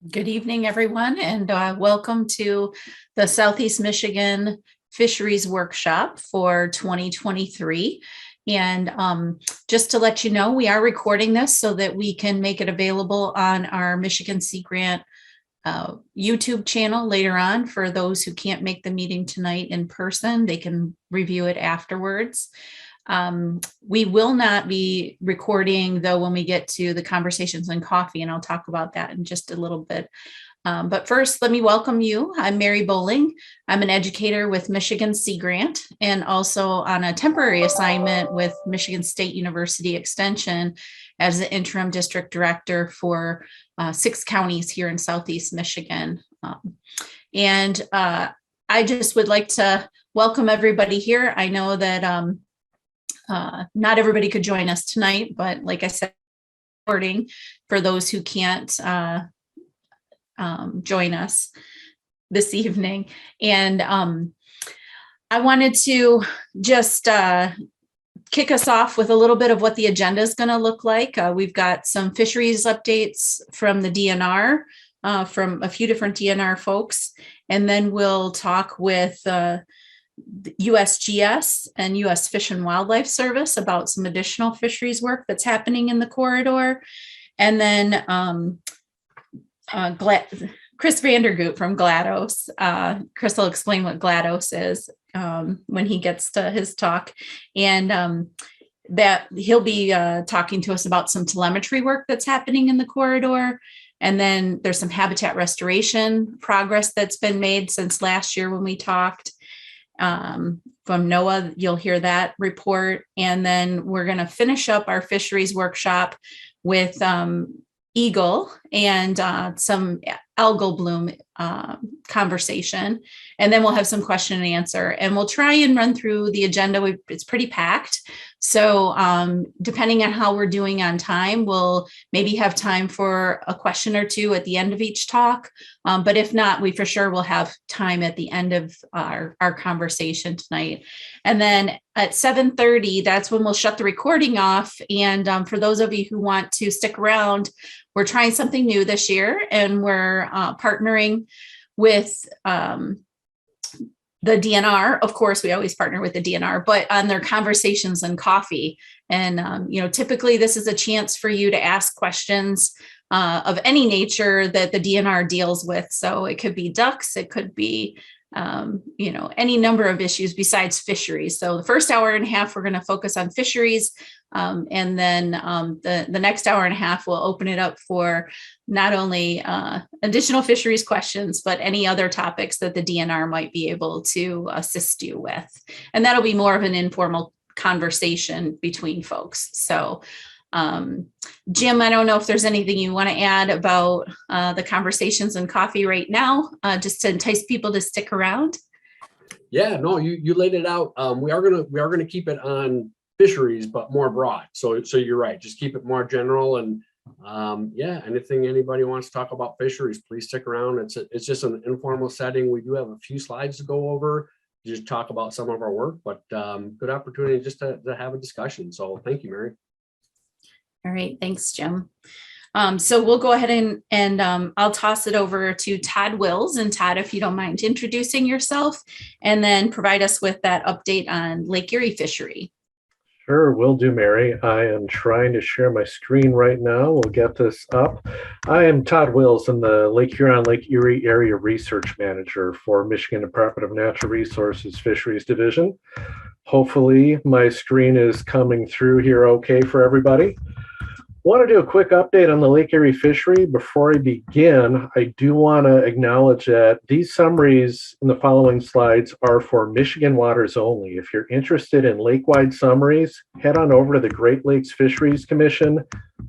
Good evening, everyone, and welcome to the Southeast Michigan Fisheries Workshop for 2023. And just to let you know, we are recording this so that we can make it available on our Michigan Sea Grant YouTube channel later on. For those who can't make the meeting tonight in person, they can review it afterwards. We will not be recording, though, when we get to the conversations and coffee, and I'll talk about that in just a little bit. But first, let me welcome you. I'm Mary Bowling. I'm an educator with Michigan Sea Grant and also on a temporary assignment with Michigan State University Extension as the interim district director for 6 counties here in Southeast Michigan. I just would like to welcome everybody here. I know that not everybody could join us tonight, but like I said, recording for those who can't join us this evening. And I wanted to just kick us off with a little bit of what the agenda is going to look like. We've got some fisheries updates from the DNR, from a few different DNR folks, and then we'll talk with USGS and US Fish and Wildlife Service about some additional fisheries work that's happening in the corridor. And then Chris Vandergoot from GLADOS. Chris will explain what GLADOS is when he gets to his talk. And that he'll be talking to us about some telemetry work that's happening in the corridor. And then there's some habitat restoration progress that's been made since last year when we talked. From NOAA, you'll hear that report. And then we're going to finish up our fisheries workshop with Eagle and some algal bloom conversation. And then we'll have some question and answer. And we'll try and run through the agenda. It's pretty packed. So depending on how we're doing on time, we'll maybe have time for a question or two at the end of each talk. But if not, we for sure will have time at the end of our conversation tonight. And then at 7:30, that's when we'll shut the recording off. And for those of you who want to stick around, we're trying something new this year, and we're partnering with the DNR. Of course, we always partner with the DNR, but on their conversations and coffee. And, typically this is a chance for you to ask questions of any nature that the DNR deals with. So it could be ducks, it could be, any number of issues besides fisheries. So the first hour and a half, we're going to focus on fisheries. And then the next hour and a half, we'll open it up for not only additional fisheries questions, but any other topics that the DNR might be able to assist you with. And that'll be more of an informal conversation between folks. So Jim, I don't know if there's anything you want to add about the conversations and coffee right now, just to entice people to stick around. Yeah, no, you laid it out. We are gonna keep it on fisheries, but more broad. So you're right. Just keep it more general. And anything anybody wants to talk about fisheries, please stick around. It's just an informal setting. We do have a few slides to go over, just talk about some of our work, but good opportunity just to have a discussion. So thank you, Mary. All right, thanks, Jim. So we'll go ahead and I'll toss it over to Todd Wills. And Todd, if you don't mind introducing yourself and then provide us with that update on Lake Erie fishery. Sure, will do, Mary. I am trying to share my screen right now. We'll get this up. I am Todd Wills. I'm the Lake Huron, Lake Erie Area Research Manager for Michigan Department of Natural Resources Fisheries Division. Hopefully my screen is coming through here okay for everybody. Want to do a quick update on the Lake Erie fishery. Before I begin, I do want to acknowledge that these summaries in the following slides are for Michigan waters only. If you're interested in lake-wide summaries, head on over to the Great Lakes Fisheries Commission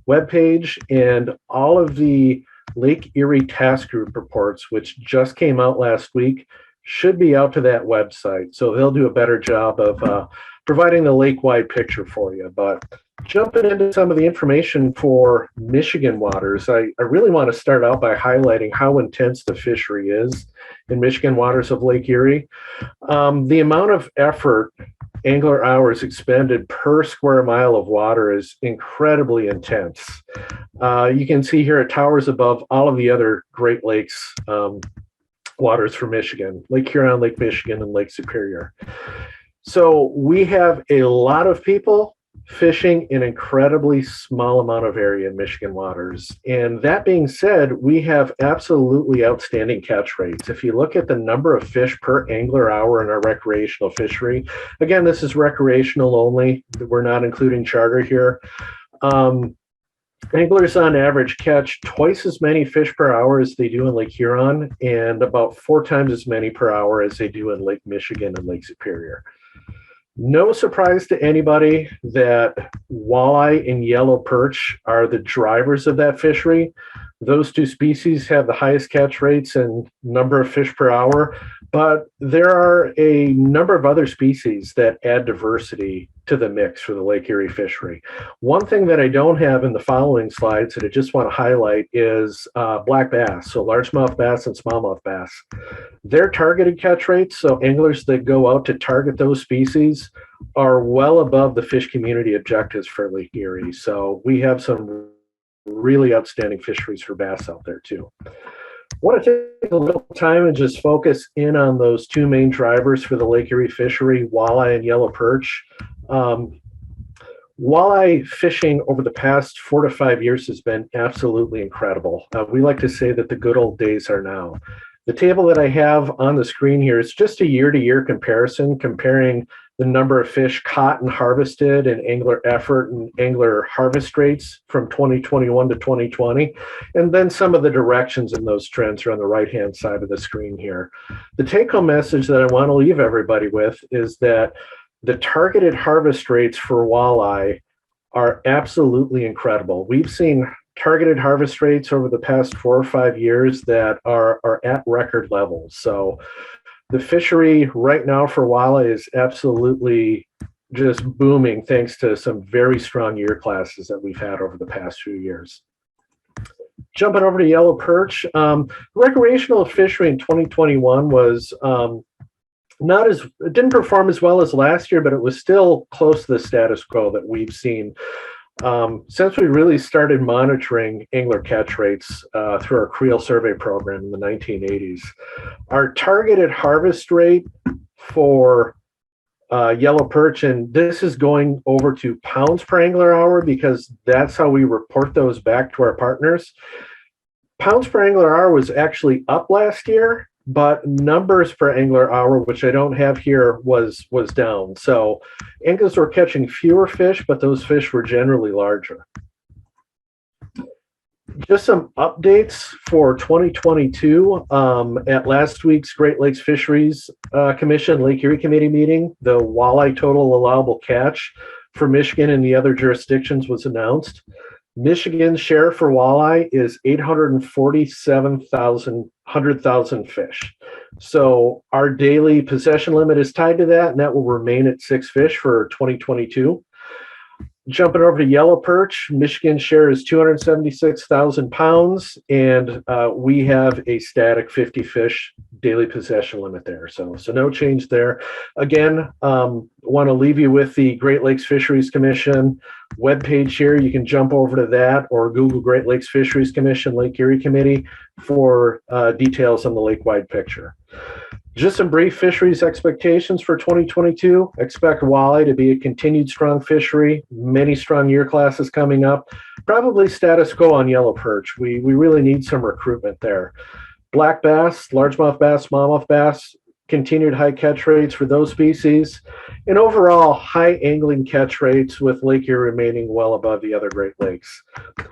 webpage, and all of the Lake Erie Task Group reports, which just came out last week, should be out to that website. So they'll do a better job of providing the lake-wide picture for you. But jumping into some of the information for Michigan waters, I really want to start out by highlighting how intense the fishery is. in Michigan waters of Lake Erie. The amount of effort angler hours expended per square mile of water is incredibly intense. You can see here it towers above all of the other Great Lakes waters for Michigan, Lake Huron, Lake Michigan, and Lake Superior. So we have a lot of people fishing an incredibly small amount of area in Michigan waters. And that being said, we have absolutely outstanding catch rates. If you look at the number of fish per angler hour in our recreational fishery, again, this is recreational only. We're not including charter here. Anglers on average catch twice as many fish per hour as they do in Lake Huron, and about 4 times as many per hour as they do in Lake Michigan and Lake Superior. No surprise to anybody that walleye and yellow perch are the drivers of that fishery. Those two species have the highest catch rates and number of fish per hour, but there are a number of other species that add diversity to the mix for the Lake Erie fishery. One thing that I don't have in the following slides that I just want to highlight is black bass, so largemouth bass and smallmouth bass. Their targeted catch rates, so anglers that go out to target those species, are well above the fish community objectives for Lake Erie. So we have some really outstanding fisheries for bass out there too. I want to take a little time and just focus in on those two main drivers for the Lake Erie fishery, walleye and yellow perch. Walleye fishing over the past 4 to 5 years has been absolutely incredible. We like to say that the good old days are now. The table that I have on the screen here is just a year-to-year comparison, comparing the number of fish caught and harvested and angler effort and angler harvest rates from 2021 to 2020. And then some of the directions in those trends are on the right-hand side of the screen here. The take-home message that I want to leave everybody with is that the targeted harvest rates for walleye are absolutely incredible. We've seen targeted harvest rates over the past 4 or 5 years that are at record levels. So the fishery right now for walleye is absolutely just booming thanks to some very strong year classes that we've had over the past few years. Jumping over to yellow perch, recreational fishery in 2021 was it didn't perform as well as last year, but it was still close to the status quo that we've seen since we really started monitoring angler catch rates through our Creel survey program in the 1980s. Our targeted harvest rate for yellow perch, and this is going over to pounds per angler hour because that's how we report those back to our partners. Pounds per angler hour was actually up last year, but numbers per angler hour, which I don't have here, was down. So anglers were catching fewer fish, but those fish were generally larger. Just some updates for 2022. At last week's Great Lakes Fisheries Commission Lake Erie Committee meeting, the walleye total allowable catch for Michigan and the other jurisdictions was announced. Michigan's share for walleye is 847,100,000 fish. So our daily possession limit is tied to that, and that will remain at 6 fish for 2022. Jumping over to yellow perch, Michigan's share is 276,000 pounds, and we have a static 50 fish daily possession limit there. So no change there. Again, want to leave you with the Great Lakes Fisheries Commission webpage here. You can jump over to that or Google Great Lakes Fisheries Commission Lake Erie Committee for details on the lake-wide picture. Just some brief fisheries expectations for 2022. Expect walleye to be a continued strong fishery, many strong year classes coming up, probably status quo on yellow perch. We really need some recruitment there. Black bass, largemouth bass, smallmouth bass, continued high catch rates for those species, and overall high angling catch rates with Lake Erie remaining well above the other Great Lakes.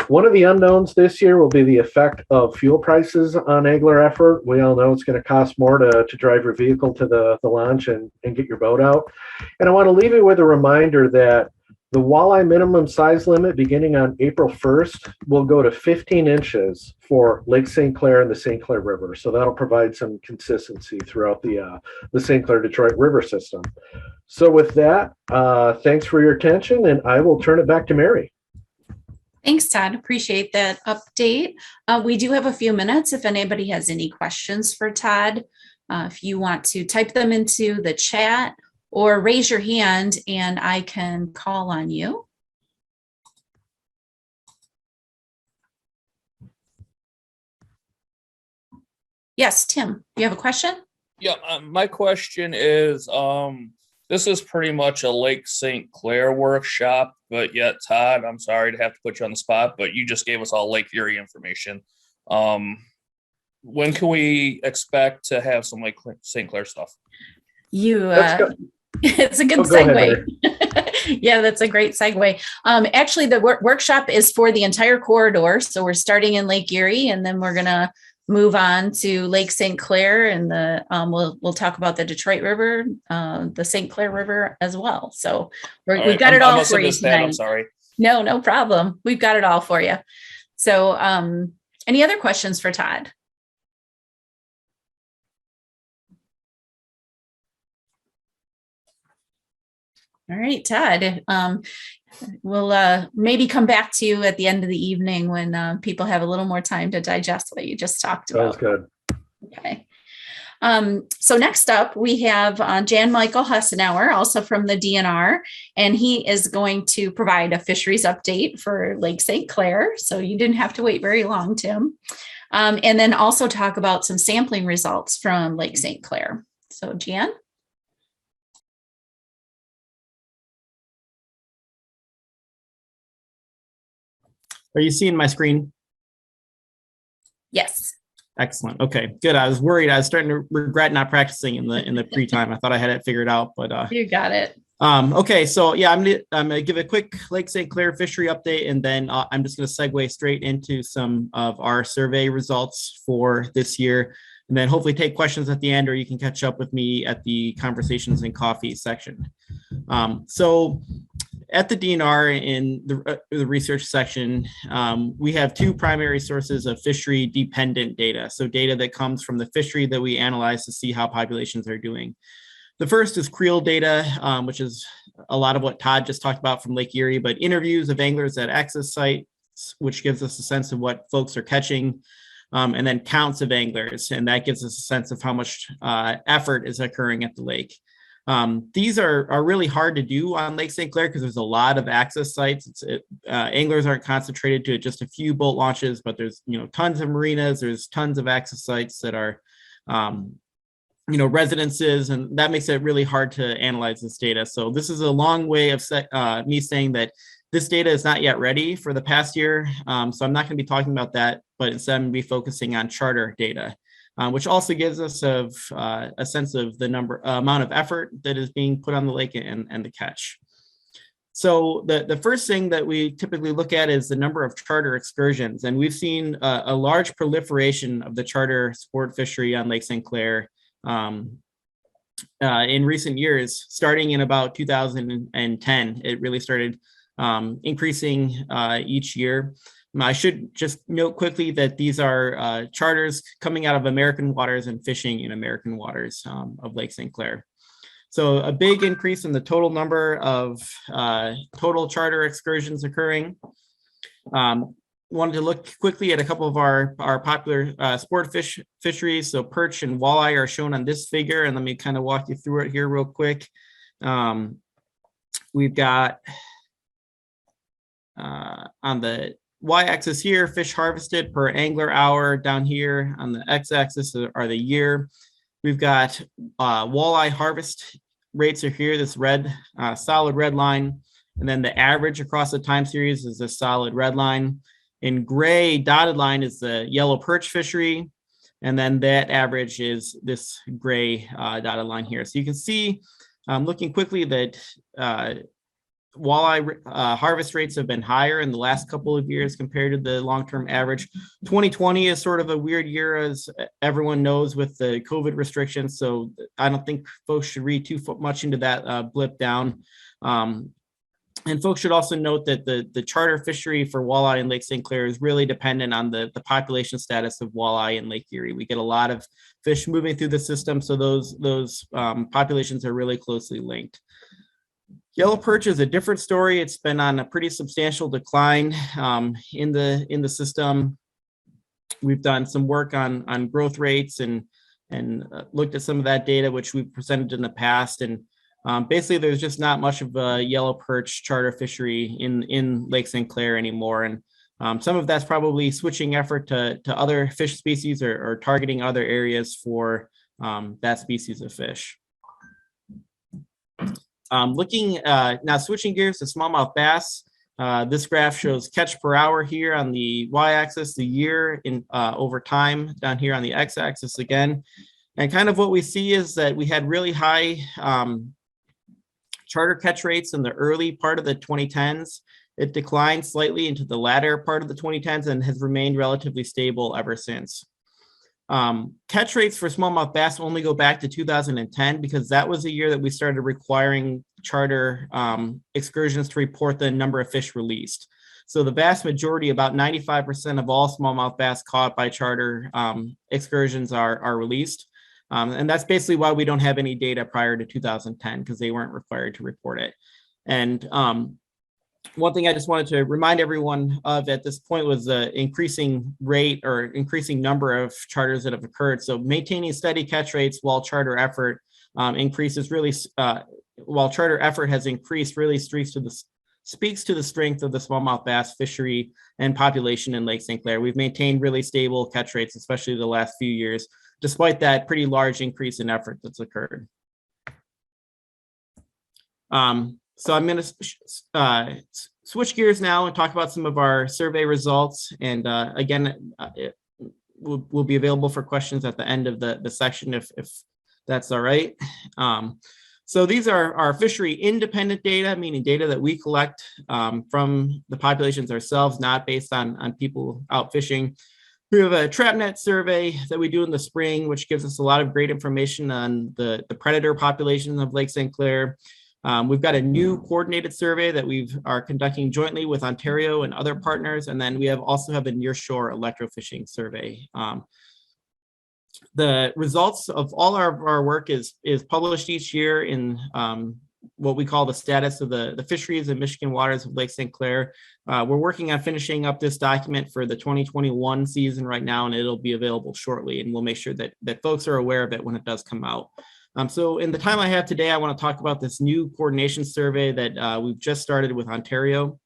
One of the unknowns this year will be the effect of fuel prices on angler effort. We all know it's going to cost more to drive your vehicle to the launch and get your boat out. And I want to leave you with a reminder that the walleye minimum size limit beginning on April 1st will go to 15 inches for Lake St. Clair and the St. Clair River. So that'll provide some consistency throughout the St. Clair Detroit River system. So with that, thanks for your attention, and I will turn it back to Mary. Thanks, Todd. Appreciate that update. We do have a few minutes if anybody has any questions for Todd. If you want to type them into the chat or raise your hand and I can call on you. Yes, Tim, you have a question? Yeah, my question is, this is pretty much a Lake St. Clair workshop, but yet, Todd, I'm sorry to have to put you on the spot, but you just gave us all Lake Erie information. When can we expect to have some Lake St. Clair stuff? It's a good Go ahead, segue. Yeah, that's a great segue. Actually, the workshop is for the entire corridor. So we're starting in Lake Erie, and then we're gonna move on to Lake St. Clair, and we'll talk about the Detroit River, the St. Clair River as well. So we've got it all for you tonight. I'm sorry. No problem. We've got it all for you. So any other questions for Todd? All right, Todd. We'll maybe come back to you at the end of the evening when people have a little more time to digest what you just talked about. Sounds good. Okay. So next up, we have Jan Michael Hessenauer, also from the DNR, and he is going to provide a fisheries update for Lake St. Clair. So you didn't have to wait very long, Tim. And then also talk about some sampling results from Lake St. Clair. So Jan? Are you seeing my screen? Yes. Excellent. Okay, good. I was worried. I was starting to regret not practicing in the pre-time. I thought I had it figured out, but you got it. Okay, so yeah, I'm gonna give a quick Lake St. Clair fishery update, and then I'm just gonna segue straight into some of our survey results for this year, and then hopefully take questions at the end, or you can catch up with me at the conversations and coffee section. So at the DNR in the research section, we have two primary sources of fishery dependent data. So data that comes from the fishery that we analyze to see how populations are doing. The first is creel data, which is a lot of what Todd just talked about from Lake Erie, but interviews of anglers at access sites, which gives us a sense of what folks are catching, and then counts of anglers, and that gives us a sense of how much effort is occurring at the lake. These are really hard to do on Lake St. Clair because there's a lot of access sites. Anglers aren't concentrated to just a few boat launches, but there's tons of marinas. There's tons of access sites that are residences, and that makes it really hard to analyze this data. So this is a long way of me saying that this data is not yet ready for the past year. So I'm not going to be talking about that, but instead I'm going to be focusing on charter data. Which also gives us a sense of the amount of effort that is being put on the lake and the catch. So the first thing that we typically look at is the number of charter excursions. And we've seen a large proliferation of the charter sport fishery on Lake St. Clair in recent years, starting in about 2010. It really started increasing each year. I should just note quickly that these are charters coming out of American waters and fishing in American waters of Lake St. Clair. So a big increase in the total number of total charter excursions occurring. Wanted to look quickly at a couple of our popular sport fisheries. So perch and walleye are shown on this figure, and let me kind of walk you through it here real quick. We've got on the y-axis here, fish harvested per angler hour. Down here on the x-axis are the year. We've got walleye harvest rates are here, this red, solid red line. And then the average across the time series is a solid red line. In gray dotted line is the yellow perch fishery. And then that average is this gray dotted line here. So you can see, looking quickly, that walleye harvest rates have been higher in the last couple of years compared to the long-term average. 2020 is sort of a weird year, as everyone knows, with the COVID restrictions. So I don't think folks should read too much into that blip down. And folks should also note that the charter fishery for walleye in Lake St. Clair is really dependent on the population status of walleye in Lake Erie. We get a lot of fish moving through the system, so those populations are really closely linked. Yellow perch is a different story. It's been on a pretty substantial decline in the system. We've done some work on growth rates and looked at some of that data, which we presented in the past. And basically, there's just not much of a yellow perch charter fishery in Lake St. Clair anymore. And some of that's probably switching effort to other fish species or targeting other areas for that species of fish. Looking now, switching gears to smallmouth bass. This graph shows catch per hour here on the y-axis, the year in over time down here on the x-axis again. And kind of what we see is that we had really high charter catch rates in the early part of the 2010s. It declined slightly into the latter part of the 2010s and has remained relatively stable ever since. Catch rates for smallmouth bass only go back to 2010 because that was the year that we started requiring charter excursions to report the number of fish released. So the vast majority, about 95% of all smallmouth bass caught by charter excursions are released. And that's basically why we don't have any data prior to 2010 because they weren't required to report it. And one thing I just wanted to remind everyone of at this point was the increasing rate or increasing number of charters that have occurred. So maintaining steady catch rates while charter effort increases really, while charter effort has increased, really speaks to the strength of the smallmouth bass fishery and population in Lake St. Clair. We've maintained really stable catch rates, especially the last few years, despite that pretty large increase in effort that's occurred. So I'm going to switch gears now and talk about some of our survey results. And again, will be available for questions at the end of the section if that's all right. So these are our fishery independent data, meaning data that we collect from the populations ourselves, not based on people out fishing. We have a trap net survey that we do in the spring, which gives us a lot of great information on the predator population of Lake St. Clair. We've got a new coordinated survey that we are conducting jointly with Ontario and other partners. And then we also have a nearshore electrofishing survey. The results of all our work is published each year in what we call the status of the fisheries and Michigan waters of Lake St. Clair. We're working on finishing up this document for the 2021 season right now, and it'll be available shortly. And we'll make sure that folks are aware of it when it does come out. So in the time I have today, I want to talk about this new coordination survey that we've just started with Ontario.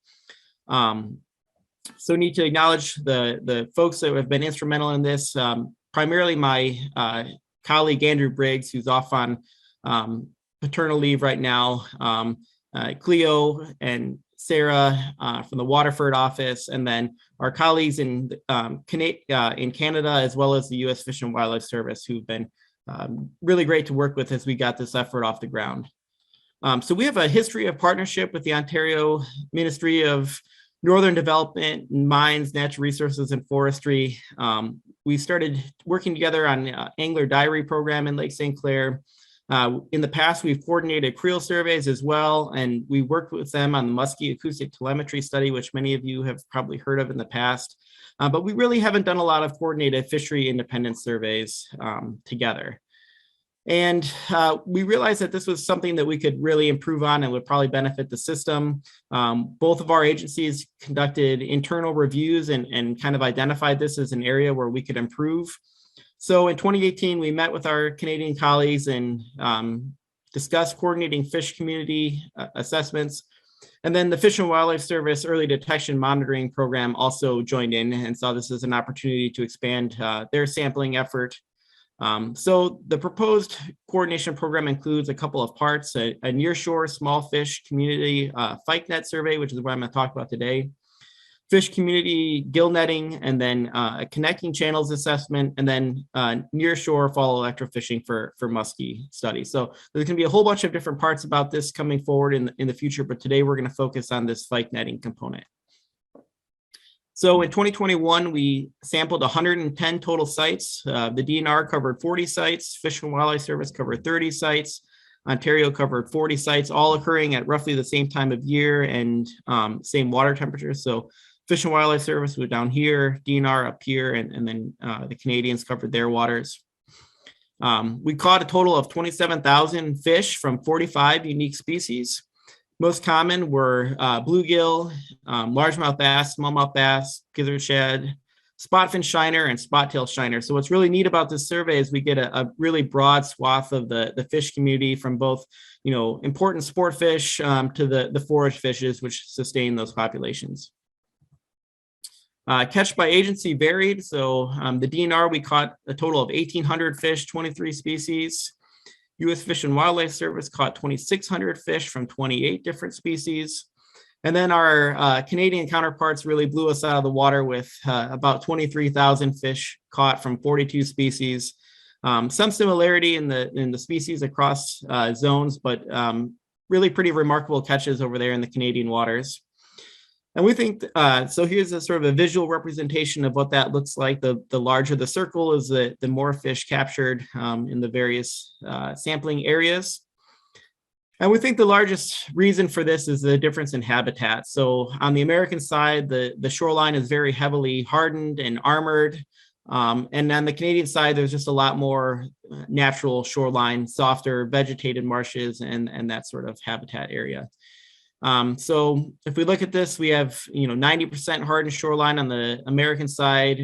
So need to acknowledge the folks that have been instrumental in this, primarily my colleague, Andrew Briggs, who's off on paternal leave right now, Cleo and Sarah from the Waterford office, and then our colleagues in Canada, as well as the U.S. Fish and Wildlife Service, who've been really great to work with as we got this effort off the ground. So we have a history of partnership with the Ontario Ministry of Northern Development, Mines, Natural Resources, and Forestry. We started working together on angler diary program in Lake St. Clair. In the past, we've coordinated creel surveys as well, and we worked with them on the Muskie acoustic telemetry study, which many of you have probably heard of in the past. But we really haven't done a lot of coordinated fishery independent surveys together. And we realized that this was something that we could really improve on and would probably benefit the system. Both of our agencies conducted internal reviews and kind of identified this as an area where we could improve. So in 2018, we met with our Canadian colleagues and discussed coordinating fish community assessments. And then the Fish and Wildlife Service Early Detection Monitoring Program also joined in and saw this as an opportunity to expand their sampling effort. So the proposed coordination program includes a couple of parts, a nearshore small fish community fyke net survey, which is what I'm going to talk about today, fish community gill netting, and then a connecting channels assessment, and then nearshore fall electrofishing for muskie studies. So there's going to be a whole bunch of different parts about this coming forward in the future, but today we're going to focus on this fyke netting component. So in 2021, we sampled 110 total sites. The DNR covered 40 sites, Fish and Wildlife Service covered 30 sites, Ontario covered 40 sites, all occurring at roughly the same time of year and same water temperature. So Fish and Wildlife Service was down here, DNR up here, and then the Canadians covered their waters. We caught a total of 27,000 fish from 45 unique species. Most common were bluegill, largemouth bass, smallmouth bass, gizzard shad, spotfin shiner, and spot-tail shiner. So what's really neat about this survey is we get a really broad swath of the fish community, from both, important sport fish to the forage fishes, which sustain those populations. Catch by agency varied. So the DNR, we caught a total of 1,800 fish, 23 species. U.S. Fish and Wildlife Service caught 2,600 fish from 28 different species. And then our Canadian counterparts really blew us out of the water with about 23,000 fish caught from 42 species. Some similarity in the species across zones, but really pretty remarkable catches over there in the Canadian waters. And we think, so here's a sort of a visual representation of what that looks like. The larger the circle is the more fish captured in the various sampling areas. And we think the largest reason for this is the difference in habitat. So on the American side, the shoreline is very heavily hardened and armored. And on the Canadian side, there's just a lot more natural shoreline, softer vegetated marshes and that sort of habitat area. So if we look at this, we have 90% hardened shoreline on the American side.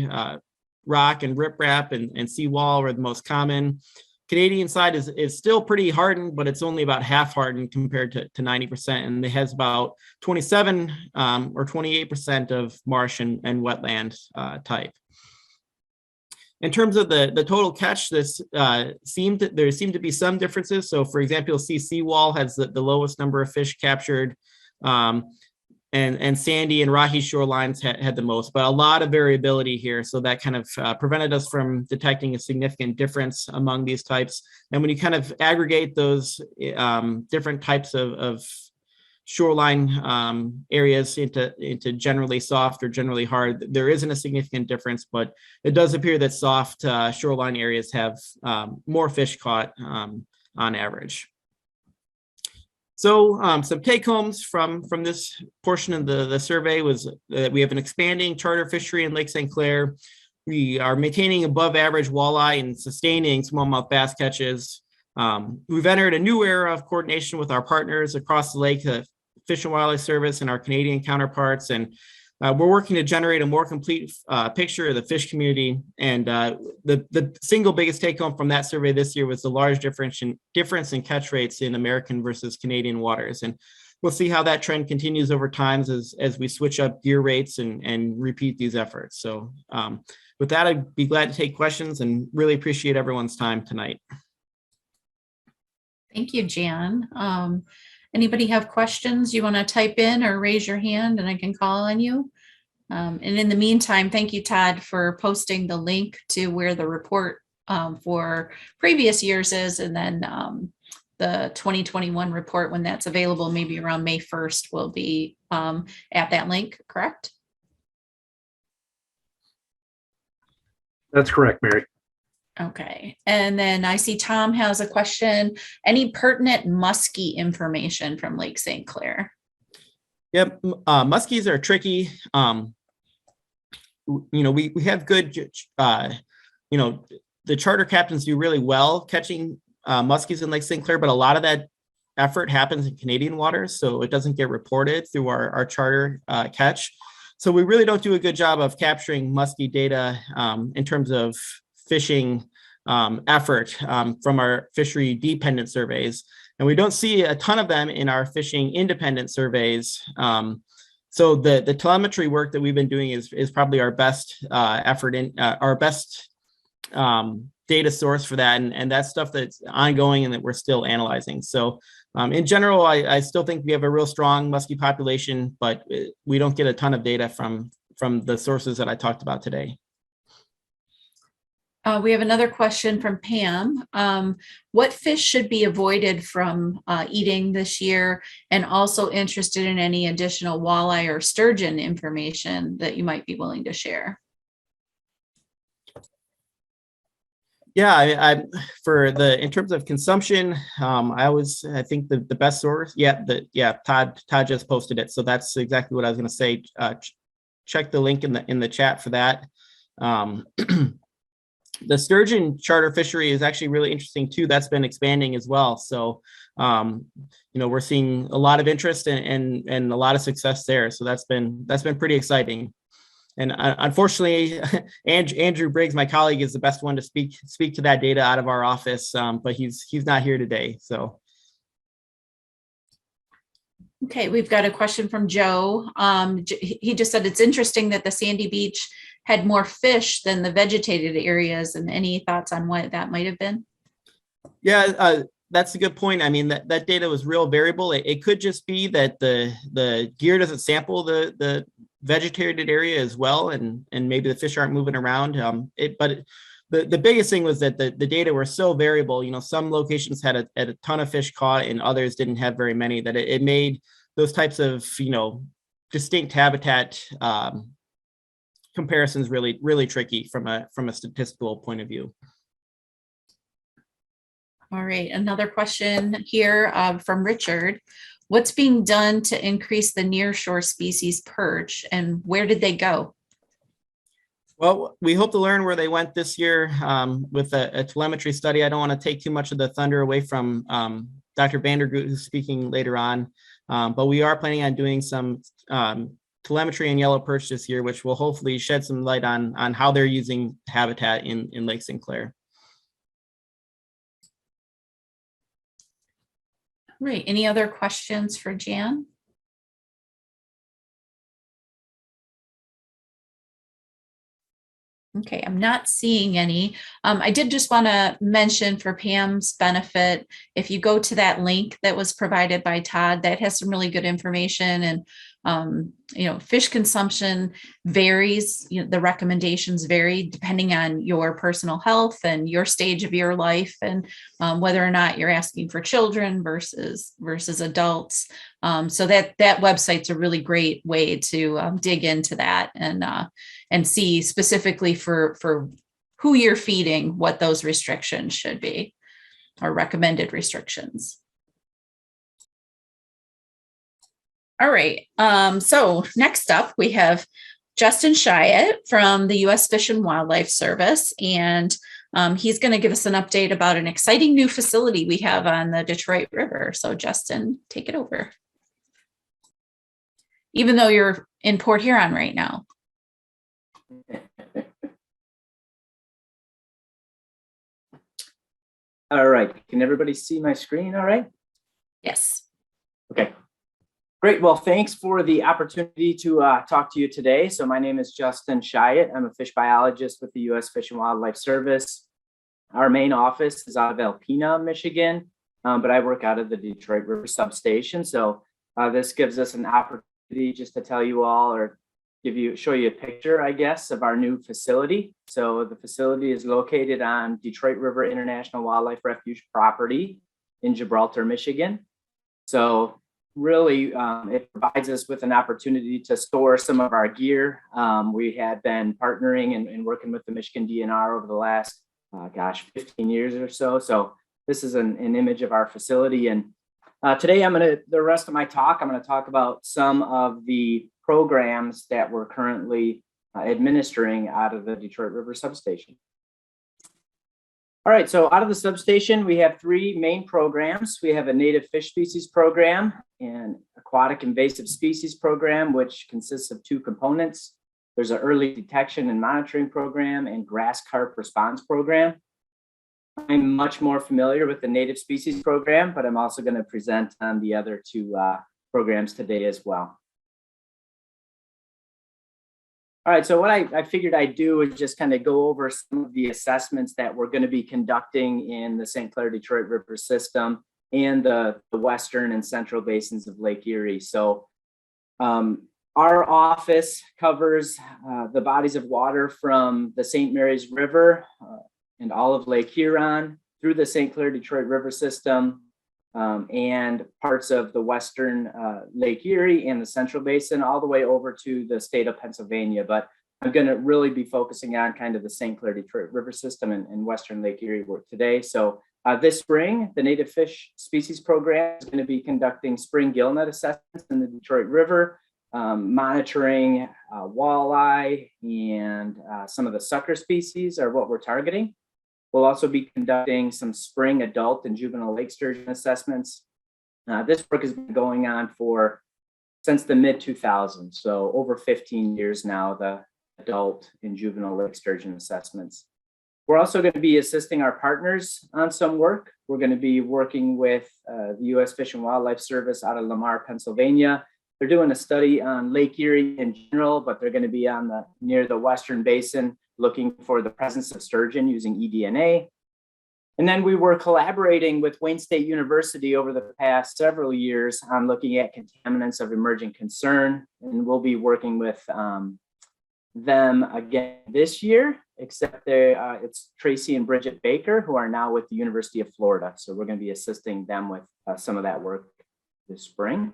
Rock and riprap and seawall are the most common. Canadian side is still pretty hardened, but it's only about half hardened compared to 90%, and it has about 27 or 28% of marsh and wetland type. In terms of the total catch, there seemed to be some differences. So, for example, you'll see seawall has the lowest number of fish captured, and sandy and rocky shorelines had the most, but a lot of variability here. So that kind of prevented us from detecting a significant difference among these types. And when you kind of aggregate those different types of shoreline areas into generally soft or generally hard, there isn't a significant difference, but it does appear that soft shoreline areas have more fish caught on average. So some take homes from this portion of the survey was that we have an expanding charter fishery in Lake St. Clair. We are maintaining above average walleye and sustaining smallmouth bass catches. We've entered a new era of coordination with our partners across the lake, the Fish and Wildlife Service and our Canadian counterparts. And we're working to generate a more complete picture of the fish community. And the single biggest take home from that survey this year was the large difference in catch rates in American versus Canadian waters. And we'll see how that trend continues over time as we switch up gear rates and repeat these efforts. So with that, I'd be glad to take questions and really appreciate everyone's time tonight. Thank you, Jan. Anybody have questions you want to type in or raise your hand and I can call on you? And in the meantime, thank you, Todd, for posting the link to where the report for previous years is, and then the 2021 report, when that's available, maybe around May 1st, will be at that link, correct? That's correct, Mary. Okay, and then I see Tom has a question. Any pertinent muskie information from Lake St. Clair? Yep, muskies are tricky. We have good, the charter captains do really well catching muskies in Lake St. Clair, but a lot of that effort happens in Canadian waters, so it doesn't get reported through our charter catch. So we really don't do a good job of capturing muskie data in terms of fishing effort from our fishery dependent surveys. And we don't see a ton of them in our fishing independent surveys. So the telemetry work that we've been doing is probably our best effort in our best data source for that. And that's stuff that's ongoing and that we're still analyzing. So in general, I still think we have a real strong muskie population, but we don't get a ton of data from the sources that I talked about today. We have another question from Pam. What fish should be avoided from eating this year? And also interested in any additional walleye or sturgeon information that you might be willing to share. Yeah, in terms of consumption, I think the best source. Todd just posted it, so that's exactly what I was going to say. Check the link in the chat for that. The sturgeon charter fishery is actually really interesting too. That's been expanding as well. So, we're seeing a lot of interest and a lot of success there. So that's been pretty exciting. And unfortunately, Andrew Briggs, my colleague, is the best one to speak to that data out of our office, but he's not here today. So. Okay, we've got a question from Joe. He just said it's interesting that the sandy beach had more fish than the vegetated areas. And any thoughts on what that might have been? Yeah, that's a good point. I mean, that data was real variable. It could just be that the gear doesn't sample the vegetated area as well, and maybe the fish aren't moving around. But the biggest thing was that the data were so variable. You know, some locations had a ton of fish caught, and others didn't have very many. That it made those types of, you know, distinct habitat comparisons really tricky from a statistical point of view. All right, another question here from Richard. What's being done to increase the nearshore species perch, and where did they go? Well, we hope to learn where they went this year with a telemetry study. I don't want to take too much of the thunder away from Dr. Vandergoot, who's speaking later on, but we are planning on doing some telemetry and yellow perch this year, which will hopefully shed some light on how they're using habitat in Lake St. Clair. Right, any other questions for Jan? Okay, I'm not seeing any. I did just want to mention for Pam's benefit, if you go to that link that was provided by Todd, that has some really good information. And you know, fish consumption varies. You know, the recommendations vary depending on your personal health and your stage of your life, and whether or not you're asking for children versus adults. So that website's a really great way to dig into that and see specifically for who you're feeding what those restrictions should be, or recommended restrictions. All right, so next up we have Justin Chiat from the U.S. Fish and Wildlife Service, and he's going to give us an update about an exciting new facility we have on the Detroit River. So Justin, take it over. Even though you're in Port Huron right now. All right, can everybody see my screen all right? Yes. Okay, great. Well, thanks for the opportunity to talk to you today. So my name is Justin Chiat. I'm a fish biologist with the U.S. Fish and Wildlife Service. Our main office is out of Alpena, Michigan, but I work out of the Detroit River Substation. So this gives us an opportunity just to tell you all, or show you a picture, I guess, of our new facility. So the facility is located on Detroit River International Wildlife Refuge property in Gibraltar, Michigan. So really, it provides us with an opportunity to store some of our gear. We had been partnering and working with the Michigan DNR over the last, 15 years or so. So this is an image of our facility. And today the rest of my talk, I'm going to talk about some of the programs that we're currently administering out of the Detroit River Substation. All right, so out of the substation, we have three main programs. We have a native fish species program and aquatic invasive species program, which consists of two components. There's an early detection and monitoring program and grass carp response program. I'm much more familiar with the native species program, but I'm also going to present on the other two programs today as well. All right, so what I figured I'd do is just kind of go over some of the assessments that we're going to be conducting in the St. Clair Detroit River system and the western and central basins of Lake Erie. So our office covers the bodies of water from the St. Mary's River and all of Lake Huron through the St. Clair Detroit River system, and parts of the western Lake Erie and the central basin all the way over to the state of Pennsylvania. But I'm going to really be focusing on kind of the St. Clair Detroit River system and western Lake Erie work today. So this spring, the native fish species program is going to be conducting spring gillnet assessments in the Detroit River, monitoring walleye and some of the sucker species are what we're targeting. We'll also be conducting some spring adult and juvenile lake sturgeon assessments. This work has been going on since the mid-2000s, so over 15 years now. adult and juvenile lake sturgeon assessments. We're also going to be assisting our partners on some work. We're going to be working with the U.S. Fish and Wildlife Service out of Lamar, Pennsylvania. They're doing a study on Lake Erie in general, but they're going to be on near the Western Basin looking for the presence of sturgeon using eDNA. And then we were collaborating with Wayne State University over the past several years on looking at contaminants of emerging concern. And we'll be working with them again this year, except it's Tracy and Bridget Baker, who are now with the University of Florida. So we're going to be assisting them with some of that work this spring.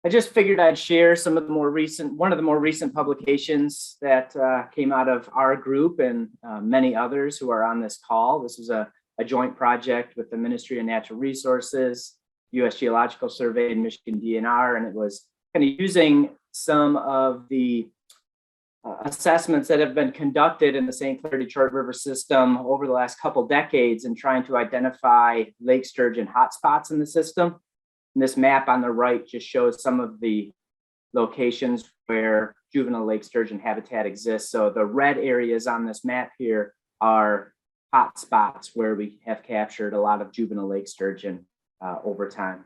I just figured I'd share one of the more recent publications that came out of our group and many others who are on this call. This is a joint project with the Ministry of Natural Resources, U.S. Geological Survey, and Michigan DNR, and it was kind of using some of the assessments that have been conducted in the St. Clair Detroit River system over the last couple decades and trying to identify lake sturgeon hotspots in the system. And this map on the right just shows some of the locations where juvenile lake sturgeon habitat exists. So the red areas on this map here are hotspots where we have captured a lot of juvenile lake sturgeon over time.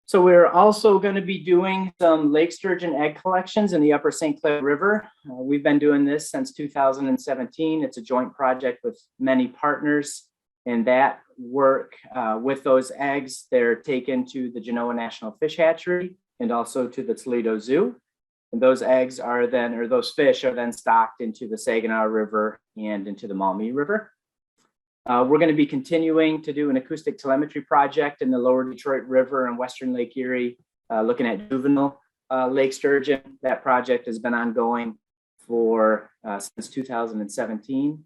So we're also going to be doing some lake sturgeon egg collections in the upper St. Clair River. We've been doing this since 2017. It's a joint project with many partners. And that work with those eggs, they're taken to the Genoa National Fish Hatchery and also to the Toledo Zoo. And those eggs are then, or those fish are then stocked into the Saginaw River and into the Maumee River. We're going to be continuing to do an acoustic telemetry project in the lower Detroit River and Western Lake Erie, looking at juvenile lake sturgeon. That project has been ongoing for since 2017.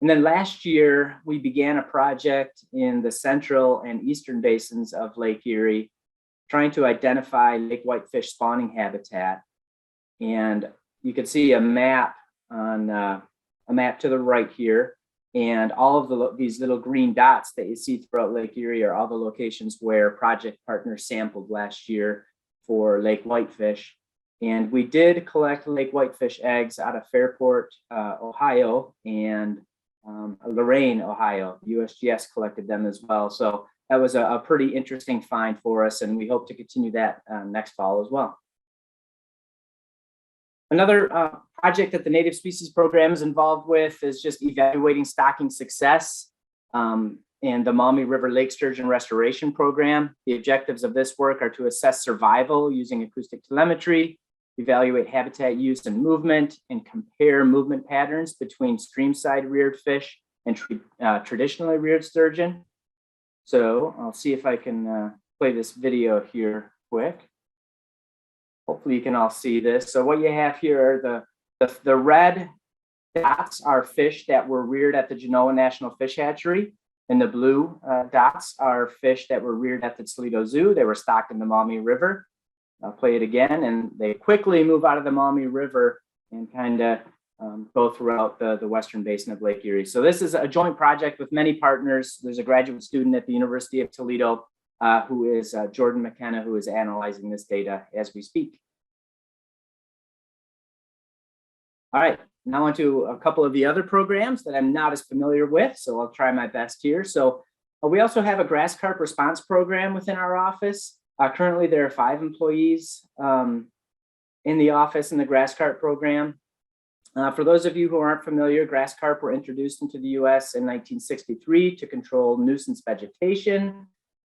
And then last year, we began a project in the central and eastern basins of Lake Erie, trying to identify lake whitefish spawning habitat. And you can see a map on a map to the right here. And all of these little green dots that you see throughout Lake Erie are all the locations where project partners sampled last year for lake whitefish. And we did collect lake whitefish eggs out of Fairport, Ohio, and Lorain, Ohio. USGS collected them as well. So that was a pretty interesting find for us, and we hope to continue that next fall as well. Another project that the Native Species Program is involved with is just evaluating stocking success in the Maumee River Lake Sturgeon Restoration Program. The objectives of this work are to assess survival using acoustic telemetry, evaluate habitat use and movement, and compare movement patterns between streamside reared fish and traditionally reared sturgeon. So I'll see if I can play this video here quick. Hopefully you can all see this. So what you have here are the red dots are fish that were reared at the Genoa National Fish Hatchery, and the blue dots are fish that were reared at the Toledo Zoo. They were stocked in the Maumee River. I'll play it again, and they quickly move out of the Maumee River and kind of go throughout the western basin of Lake Erie. So this is a joint project with many partners. There's a graduate student at the University of Toledo who is Jordan McKenna, who is analyzing this data as we speak. All right, now on to a couple of the other programs that I'm not as familiar with, so I'll try my best here. So we also have a grass carp response program within our office. Currently, there are 5 employees in the office in the grass carp program. For those of you who aren't familiar, grass carp were introduced into the US in 1963 to control nuisance vegetation.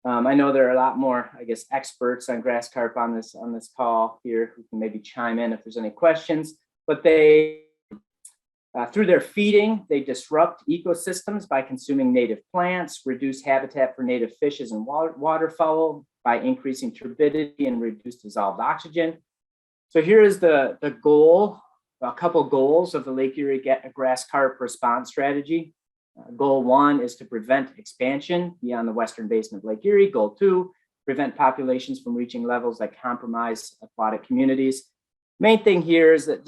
I know there are a lot more, I guess, experts on grass carp on this call here who can maybe chime in if there's any questions. But they, through their feeding, they disrupt ecosystems by consuming native plants, reduce habitat for native fishes and waterfowl by increasing turbidity and reduced dissolved oxygen. So here is the goal, a couple goals of the Lake Erie grass carp response strategy. Goal 1 is to prevent expansion beyond the western basin of Lake Erie. Goal 2, prevent populations from reaching levels that compromise aquatic communities. Main thing here is that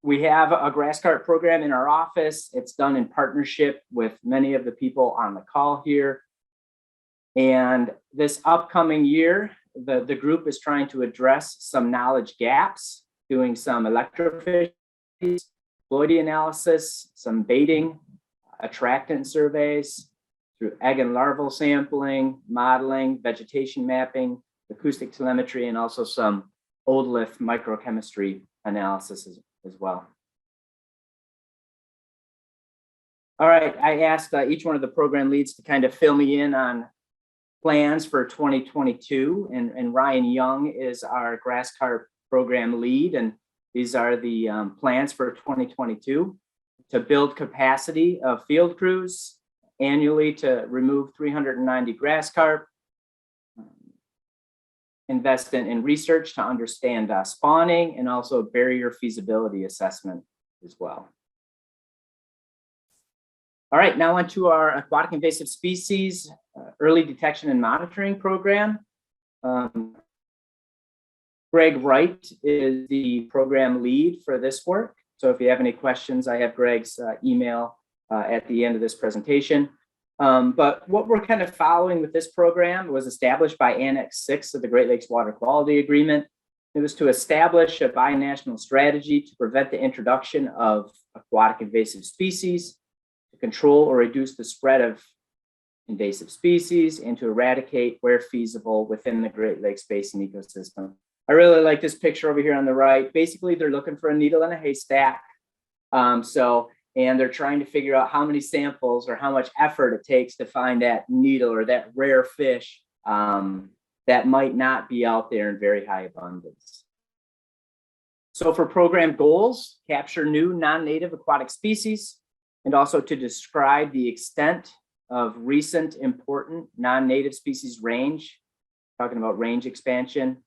we have a grass carp program in our office. It's done in partnership with many of the people on the call here. And this upcoming year, the group is trying to address some knowledge gaps, doing some electrophysiology, ploidy analysis, some baiting, attractant surveys through egg and larval sampling, modeling, vegetation mapping, acoustic telemetry, and also some otolith microchemistry analysis as well. All right, I asked each one of the program leads to kind of fill me in on plans for 2022, and Ryan Young is our grass carp program lead, and these are the plans for 2022: to build capacity of field crews annually to remove 390 grass carp, invest in research to understand spawning, and also barrier feasibility assessment as well. All right, now on to our aquatic invasive species early detection and monitoring program. Greg Wright is the program lead for this work. So if you have any questions, I have Greg's email at the end of this presentation. But what we're kind of following with this program was established by Annex 6 of the Great Lakes Water Quality Agreement. It was to establish a binational strategy to prevent the introduction of aquatic invasive species, to control or reduce the spread of invasive species, and to eradicate where feasible within the Great Lakes Basin ecosystem. I really like this picture over here on the right. Basically, they're looking for a needle in a haystack. And they're trying to figure out how many samples or how much effort it takes to find that needle or that rare fish that might not be out there in very high abundance. So for program goals, capture new non-native aquatic species, and also to describe the extent of recent important non-native species range, talking about range expansion,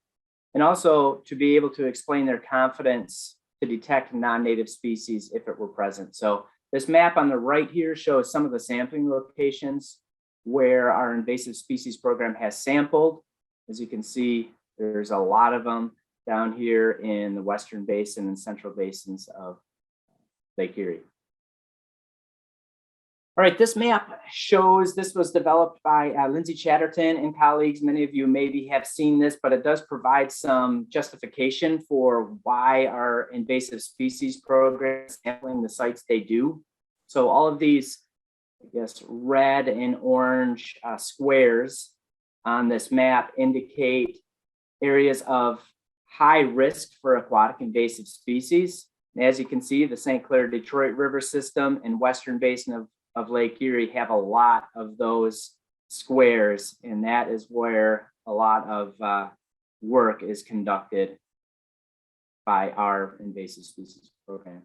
and also to be able to explain their confidence to detect non-native species if it were present. So this map on the right here shows some of the sampling locations where our invasive species program has sampled. As you can see, there's a lot of them down here in the Western Basin and Central Basins of Lake Erie. All right, this map shows, this was developed by Lindsay Chatterton and colleagues. Many of you maybe have seen this, but it does provide some justification for why our invasive species program is sampling the sites they do. So all of these, I guess, red and orange squares on this map indicate areas of high risk for aquatic invasive species. And as you can see, the St. Clair Detroit River system and Western Basin of Lake Erie have a lot of those squares, and that is where a lot of work is conducted by our invasive species program.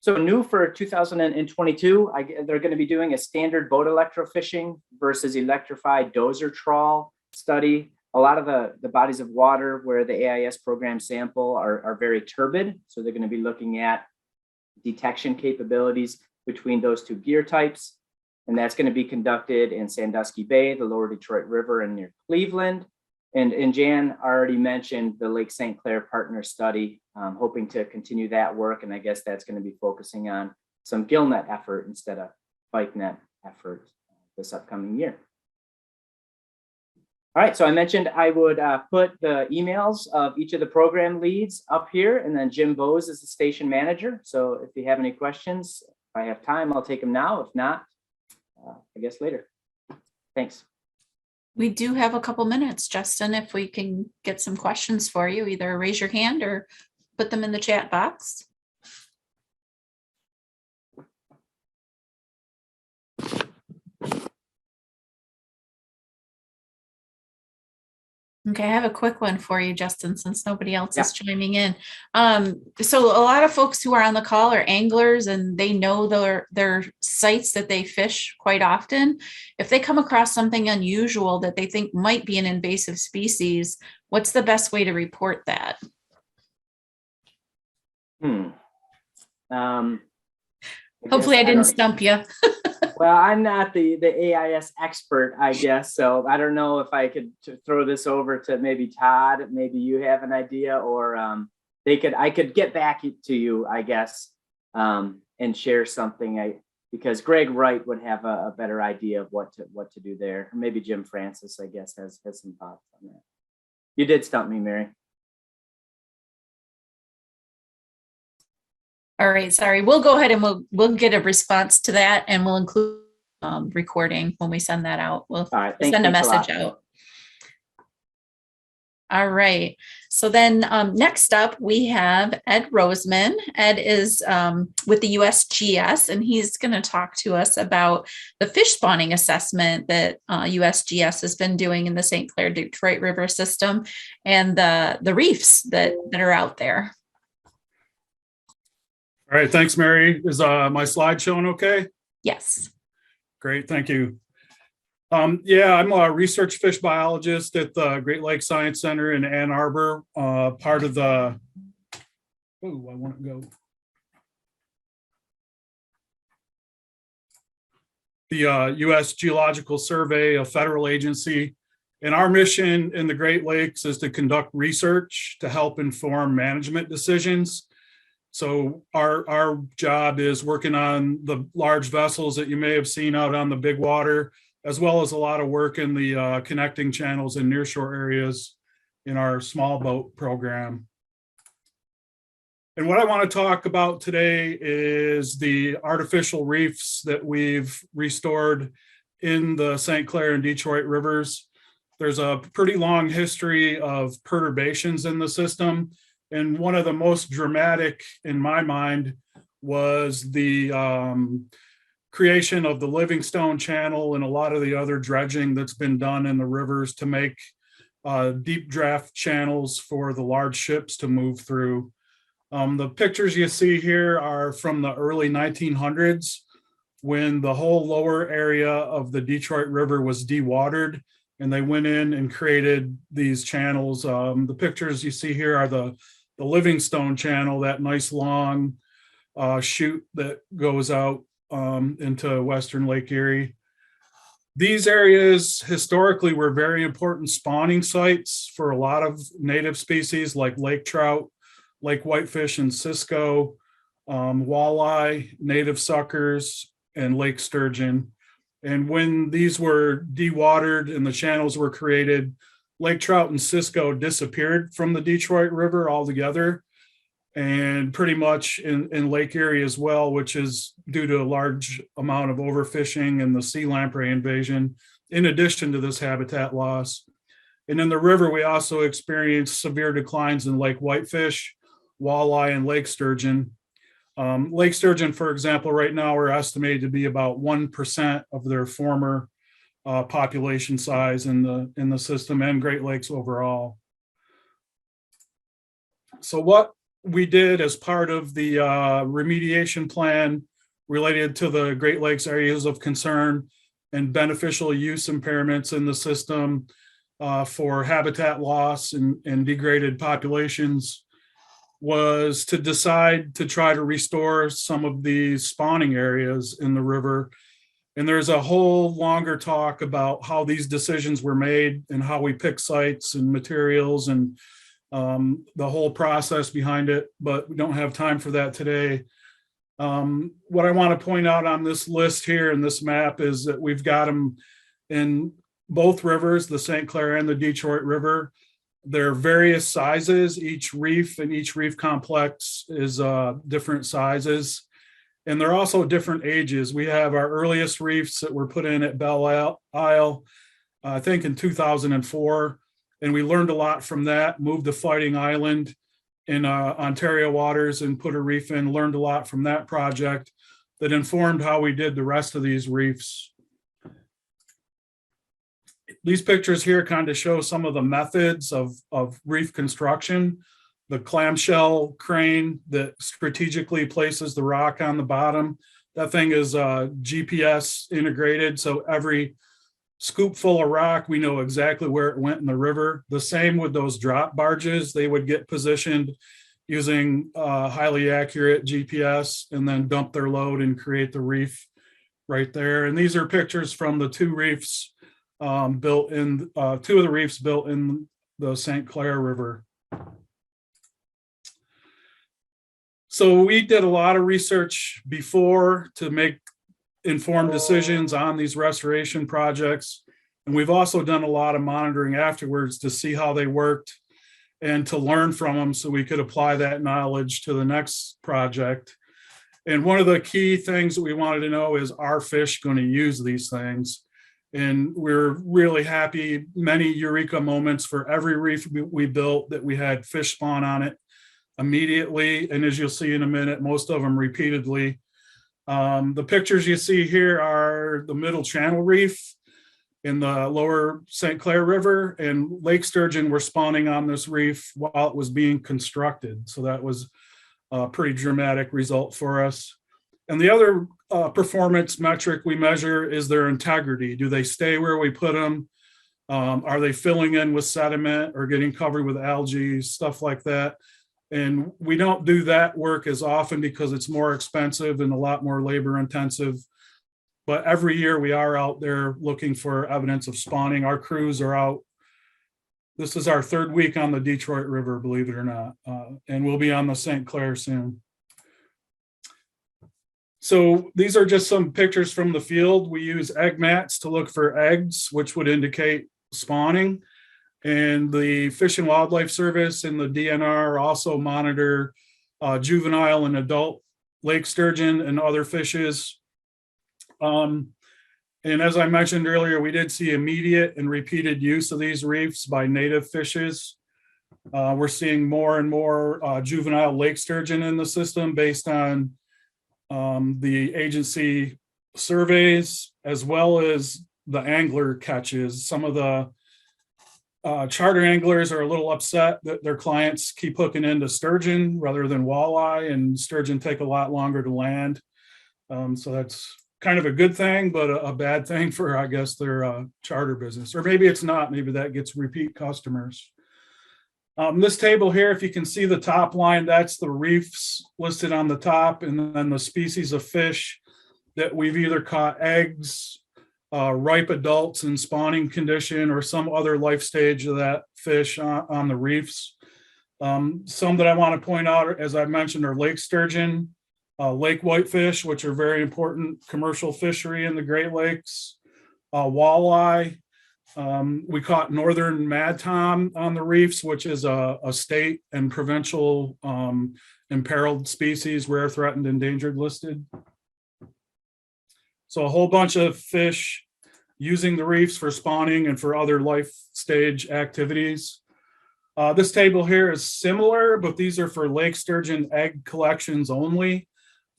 So new for 2022, they're going to be doing a standard boat electrofishing versus electrified dozer trawl study. A lot of the bodies of water where the AIS program sample are very turbid, so they're going to be looking at detection capabilities between those two gear types. And that's going to be conducted in Sandusky Bay, the lower Detroit River, and near Cleveland. And Jan already mentioned the Lake St. Clair partner study, hoping to continue that work. And I guess that's going to be focusing on some gill net effort instead of pike net effort this upcoming year. All right, so I mentioned I would put the emails of each of the program leads up here, and then Jim Bose is the station manager. So if you have any questions, if I have time, I'll take them now. If not, I guess later. Thanks. We do have a couple minutes, Justin, if we can get some questions for you, either raise your hand or put them in the chat box. Okay, I have a quick one for you, Justin, since nobody else is chiming in. So a lot of folks who are on the call are anglers, and they know their sites that they fish quite often. If they come across something unusual that they think might be an invasive species, what's the best way to report that? Hopefully I didn't stump you. Well, I'm not the AIS expert, I guess. So I don't know if I could throw this over to maybe Todd. Maybe you have an idea, or I could get back to you, I guess, and share something. Because Greg Wright would have a better idea of what to do there. Or maybe Jim Francis, I guess, has some thoughts on that. You did stump me, Mary. All right, sorry. We'll go ahead and we'll get a response to that, and we'll include recording when we send that out. We'll All right. send a thanks message lot. out. All right. So then next up, we have Ed Roseman. Ed is with the USGS, and he's going to talk to us about the fish spawning assessment that USGS has been doing in the St. Clair Detroit River system and the reefs that are out there. All right, thanks, Mary. Is my slide showing okay? Yes. Great, thank you. Yeah, I'm a research fish biologist at the Great Lakes Science Center in Ann Arbor, part of the, I want to go. The U.S. Geological Survey, a federal agency. And our mission in the Great Lakes is to conduct research to help inform management decisions. So our job is working on the large vessels that you may have seen out on the big water, as well as a lot of work in the connecting channels in nearshore areas in our small boat program. And what I want to talk about today is the artificial reefs that we've restored in the St. Clair and Detroit rivers. There's a pretty long history of perturbations in the system. And one of the most dramatic in my mind was the creation of the Livingstone Channel and a lot of the other dredging that's been done in the rivers to make deep draft channels for the large ships to move through. The pictures you see here are from the early 1900s when the whole lower area of the Detroit River was dewatered, and they went in and created these channels. The pictures you see here are the Livingstone Channel, that nice long chute that goes out into Western Lake Erie. These areas historically were very important spawning sites for a lot of native species like lake trout, lake whitefish and cisco, walleye, native suckers, and lake sturgeon. And when these were dewatered and the channels were created, lake trout and cisco disappeared from the Detroit River altogether, and pretty much in Lake Erie as well, which is due to a large amount of overfishing and the sea lamprey invasion, in addition to this habitat loss. And in the river, we also experienced severe declines in lake whitefish, walleye, and lake sturgeon. Lake sturgeon, for example, right now are estimated to be about 1% of their former population size in the system and Great Lakes overall. So what we did as part of the remediation plan related to the Great Lakes areas of concern and beneficial use impairments in the system for habitat loss and degraded populations was to decide to try to restore some of these spawning areas in the river. And there's a whole longer talk about how these decisions were made and how we pick sites and materials and the whole process behind it, but we don't have time for that today. What I want to point out on this list here in this map is that we've got them in both rivers, the St. Clair and the Detroit River. They're various sizes. Each reef and each reef complex is different sizes. And they're also different ages. We have our earliest reefs that were put in at Belle Isle, I think in 2004. And we learned a lot from that, moved to Fighting Island in Ontario waters and put a reef in, learned a lot from that project that informed how we did the rest of these reefs. These pictures here kind of show some of the methods of reef construction. The clamshell crane that strategically places the rock on the bottom. That thing is GPS integrated, so every scoop full of rock, we know exactly where it went in the river. The same with those drop barges. They would get positioned using highly accurate GPS and then dump their load and create the reef right there. And these are pictures from the two reefs built in, two of the reefs built in the St. Clair River. So we did a lot of research before to make informed decisions on these restoration projects. And we've also done a lot of monitoring afterwards to see how they worked and to learn from them so we could apply that knowledge to the next project. And one of the key things that we wanted to know is, are fish going to use these things? And we're really happy, many eureka moments for every reef we built that we had fish spawn on it immediately. And as you'll see in a minute, most of them repeatedly. The pictures you see here are the Middle Channel Reef in the lower St. Clair River, and lake sturgeon were spawning on this reef while it was being constructed. So that was a pretty dramatic result for us. And the other performance metric we measure is their integrity. Do they stay where we put them? Are they filling in with sediment or getting covered with algae, stuff like that? And we don't do that work as often because it's more expensive and a lot more labor intensive. But every year we are out there looking for evidence of spawning. Our crews are out. This is our third week on the Detroit River, believe it or not. And we'll be on the St. Clair soon. So these are just some pictures from the field. We use egg mats to look for eggs, which would indicate spawning. And the Fish and Wildlife Service and the DNR also monitor juvenile and adult lake sturgeon and other fishes. And as I mentioned earlier, we did see immediate and repeated use of these reefs by native fishes. We're seeing more and more juvenile lake sturgeon in the system based on the agency surveys, as well as the angler catches. Some of the charter anglers are a little upset that their clients keep hooking into sturgeon rather than walleye, and sturgeon take a lot longer to land. So that's kind of a good thing, but a bad thing for, I guess, their charter business. Or maybe it's not, maybe that gets repeat customers. This table here, if you can see the top line, that's the reefs listed on the top, and then the species of fish that we've either caught eggs, ripe adults in spawning condition, or some other life stage of that fish on the reefs. Some that I want to point out, as I mentioned, are lake sturgeon, lake whitefish, which are very important commercial fishery in the Great Lakes, walleye. We caught northern mad tom on the reefs, which is a state and provincial imperiled species, rare, threatened, endangered listed. So a whole bunch of fish using the reefs for spawning and for other life stage activities. This table here is similar, but these are for lake sturgeon egg collections only.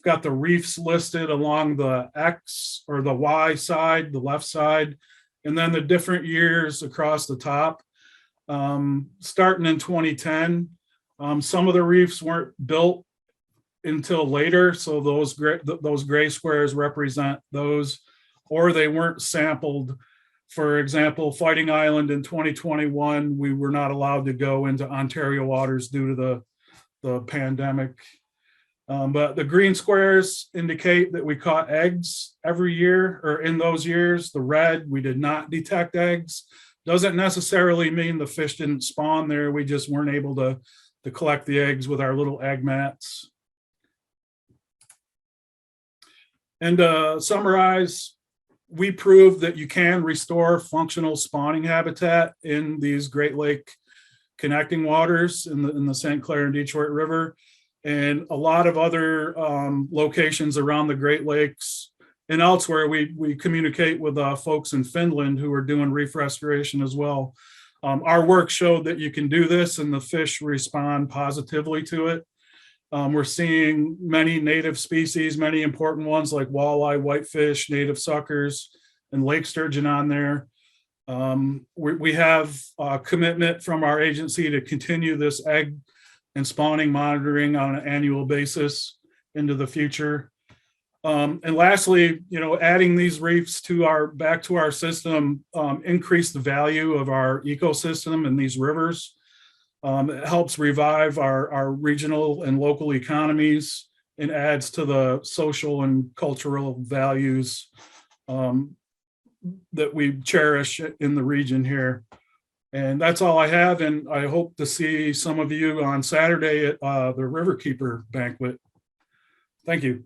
Got the reefs listed along the X or the Y side, the left side, and then the different years across the top. Starting in 2010, some of the reefs weren't built until later, so those gray squares represent those, or they weren't sampled. For example, Fighting Island in 2021, we were not allowed to go into Ontario waters due to the pandemic. But the green squares indicate that we caught eggs every year, or in those years. The red, we did not detect eggs. Doesn't necessarily mean the fish didn't spawn there. We just weren't able to collect the eggs with our little egg mats. And to summarize, we proved that you can restore functional spawning habitat in these Great Lake connecting waters in the St. Clair and Detroit River, and a lot of other locations around the Great Lakes and elsewhere. We communicate with folks in Finland who are doing reef restoration as well. Our work showed that you can do this, and the fish respond positively to it. We're seeing many native species, many important ones like walleye, whitefish, native suckers, and lake sturgeon on there. We have a commitment from our agency to continue this egg and spawning monitoring on an annual basis into the future. And lastly, adding these reefs back to our system increase the value of our ecosystem in these rivers. It helps revive our regional and local economies and adds to the social and cultural values that we cherish in the region here. And that's all I have. And I hope to see some of you on Saturday at the Riverkeeper banquet. Thank you.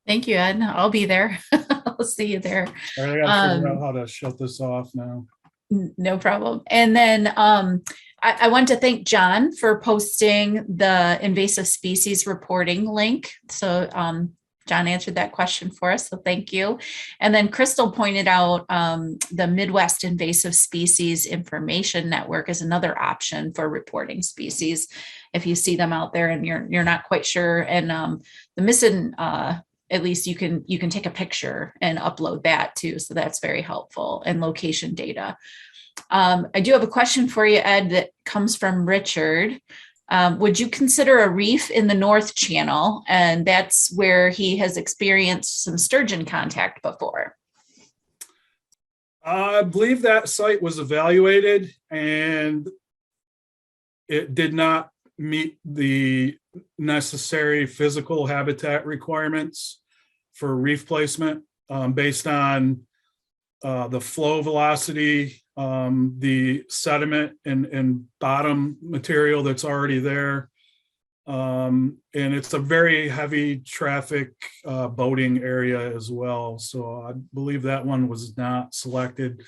Thank you, Ed. I'll be there. I'll see you there. All right, I gotta figure Um, out how to shut this off now. No problem. And then I want to thank John for posting the invasive species reporting link. So John answered that question for us, so thank you. And then Crystal pointed out the Midwest Invasive Species Information Network is another option for reporting species. If you see them out there and you're not quite sure, and the missing at least you can take a picture and upload that too. So that's very helpful, and location data. I do have a question for you, Ed, that comes from Richard. Would you consider a reef in the North Channel? And that's where he has experienced some sturgeon contact before. I believe that site was evaluated and it did not meet the necessary physical habitat requirements for reef placement based on the flow velocity, the sediment and bottom material that's already there. And it's a very heavy traffic boating area as well. So I believe that one was not selected.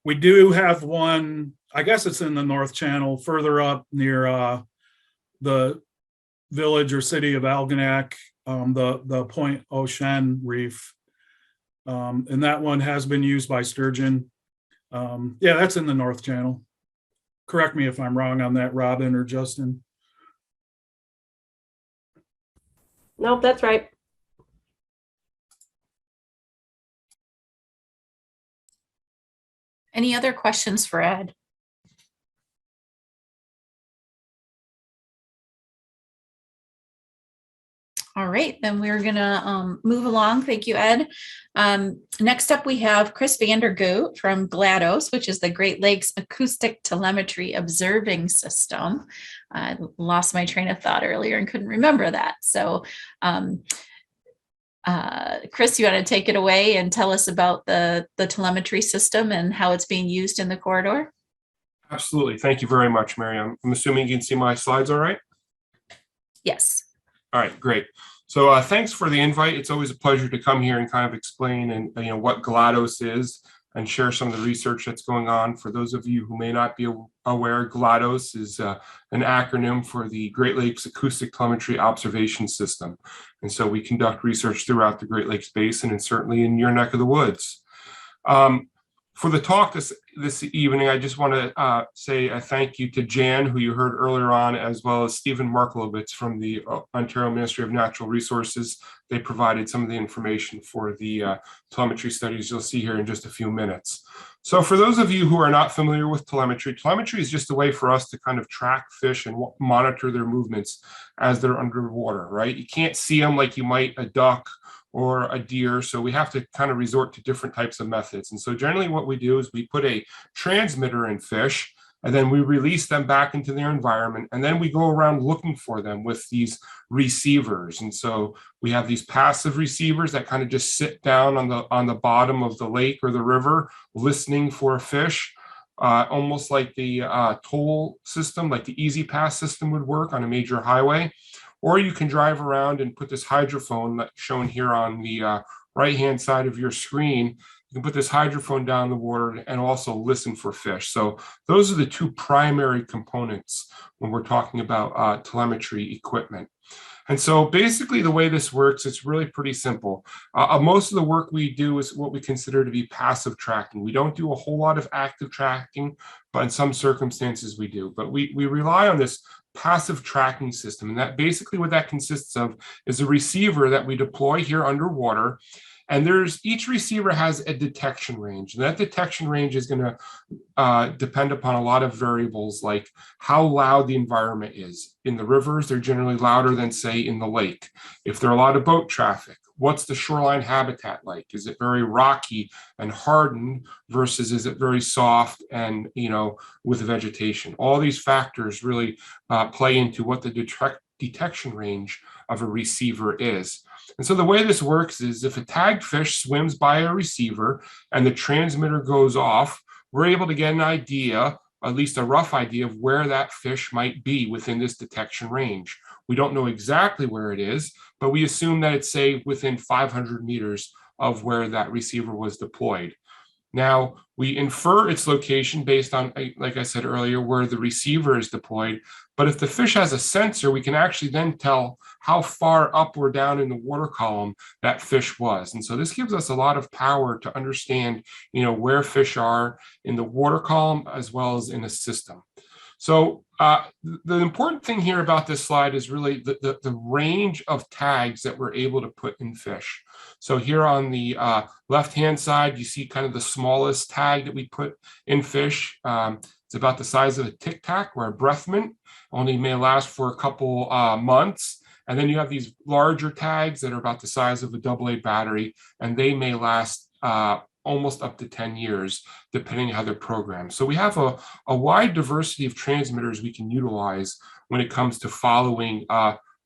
We do have one, I guess it's in the North Channel, further up near the village or city of Algonac, the Point Ocean Reef. And that one has been used by sturgeon. Yeah, that's in the North Channel. Correct me if I'm wrong on that, Robin or Justin. Nope, that's right. Any other questions for Ed? All right, then we're gonna move along. Thank you, Ed. Next up, we have Chris Vandergoot from GLaDOS, which is the Great Lakes Acoustic Telemetry Observing System. I lost my train of thought earlier and couldn't remember that. So Chris, you want to take it away and tell us about the telemetry system and how it's being used in the corridor? Absolutely. Thank you very much, Mary. I'm assuming you can see my slides all right? Yes. All right, great. So thanks for the invite. It's always a pleasure to come here and kind of explain and what GLaDOS is and share some of the research that's going on. For those of you who may not be aware, GLaDOS is an acronym for the Great Lakes Acoustic Telemetry Observation System. And so we conduct research throughout the Great Lakes Basin and certainly in your neck of the woods. For the talk this evening, I just want to say a thank you to Jan, who you heard earlier on, as well as Stephen Markowitz from the Ontario Ministry of Natural Resources. They provided some of the information for the telemetry studies you'll see here in just a few minutes. So for those of you who are not familiar with telemetry, telemetry is just a way for us to kind of track fish and monitor their movements as they're underwater, right? You can't see them like you might a duck or a deer. So we have to kind of resort to different types of methods. And so generally what we do is we put a transmitter in fish, and then we release them back into their environment. And then we go around looking for them with these receivers. And so we have these passive receivers that kind of just sit down on the bottom of the lake or the river, listening for a fish. Almost like the toll system, like the Easy Pass system would work on a major highway. Or you can drive around and put this hydrophone that's shown here on the right-hand side of your screen. You can put this hydrophone down the water and also listen for fish. So those are the two primary components when we're talking about telemetry equipment. And so basically the way this works, it's really pretty simple. Most of the work we do is what we consider to be passive tracking. We don't do a whole lot of active tracking, but in some circumstances we do. But we rely on this passive tracking system. And that basically what that consists of is a receiver that we deploy here underwater. And each receiver has a detection range. And that detection range is going to depend upon a lot of variables, like how loud the environment is. In the rivers, they're generally louder than, say, in the lake. If there are a lot of boat traffic, what's the shoreline habitat like? Is it very rocky and hardened versus is it very soft and, with vegetation? All these factors really play into what the detection range of a receiver is. And so the way this works is if a tagged fish swims by a receiver and the transmitter goes off, we're able to get an idea, at least a rough idea, of where that fish might be within this detection range. We don't know exactly where it is, but we assume that it's, say, within 500 meters of where that receiver was deployed. Now, we infer its location based on, like I said earlier, where the receiver is deployed. But if the fish has a sensor, we can actually then tell how far up or down in the water column that fish was. And so this gives us a lot of power to understand, where fish are in the water column as well as in a system. So the important thing here about this slide is really the range of tags that we're able to put in fish. So here on the left-hand side, you see kind of the smallest tag that we put in fish. It's about the size of a Tic Tac or a breath mint, only may last for a couple months. And then you have these larger tags that are about the size of a AA battery, and they may last almost up to 10 years, depending on how they're programmed. So we have a wide diversity of transmitters we can utilize when it comes to following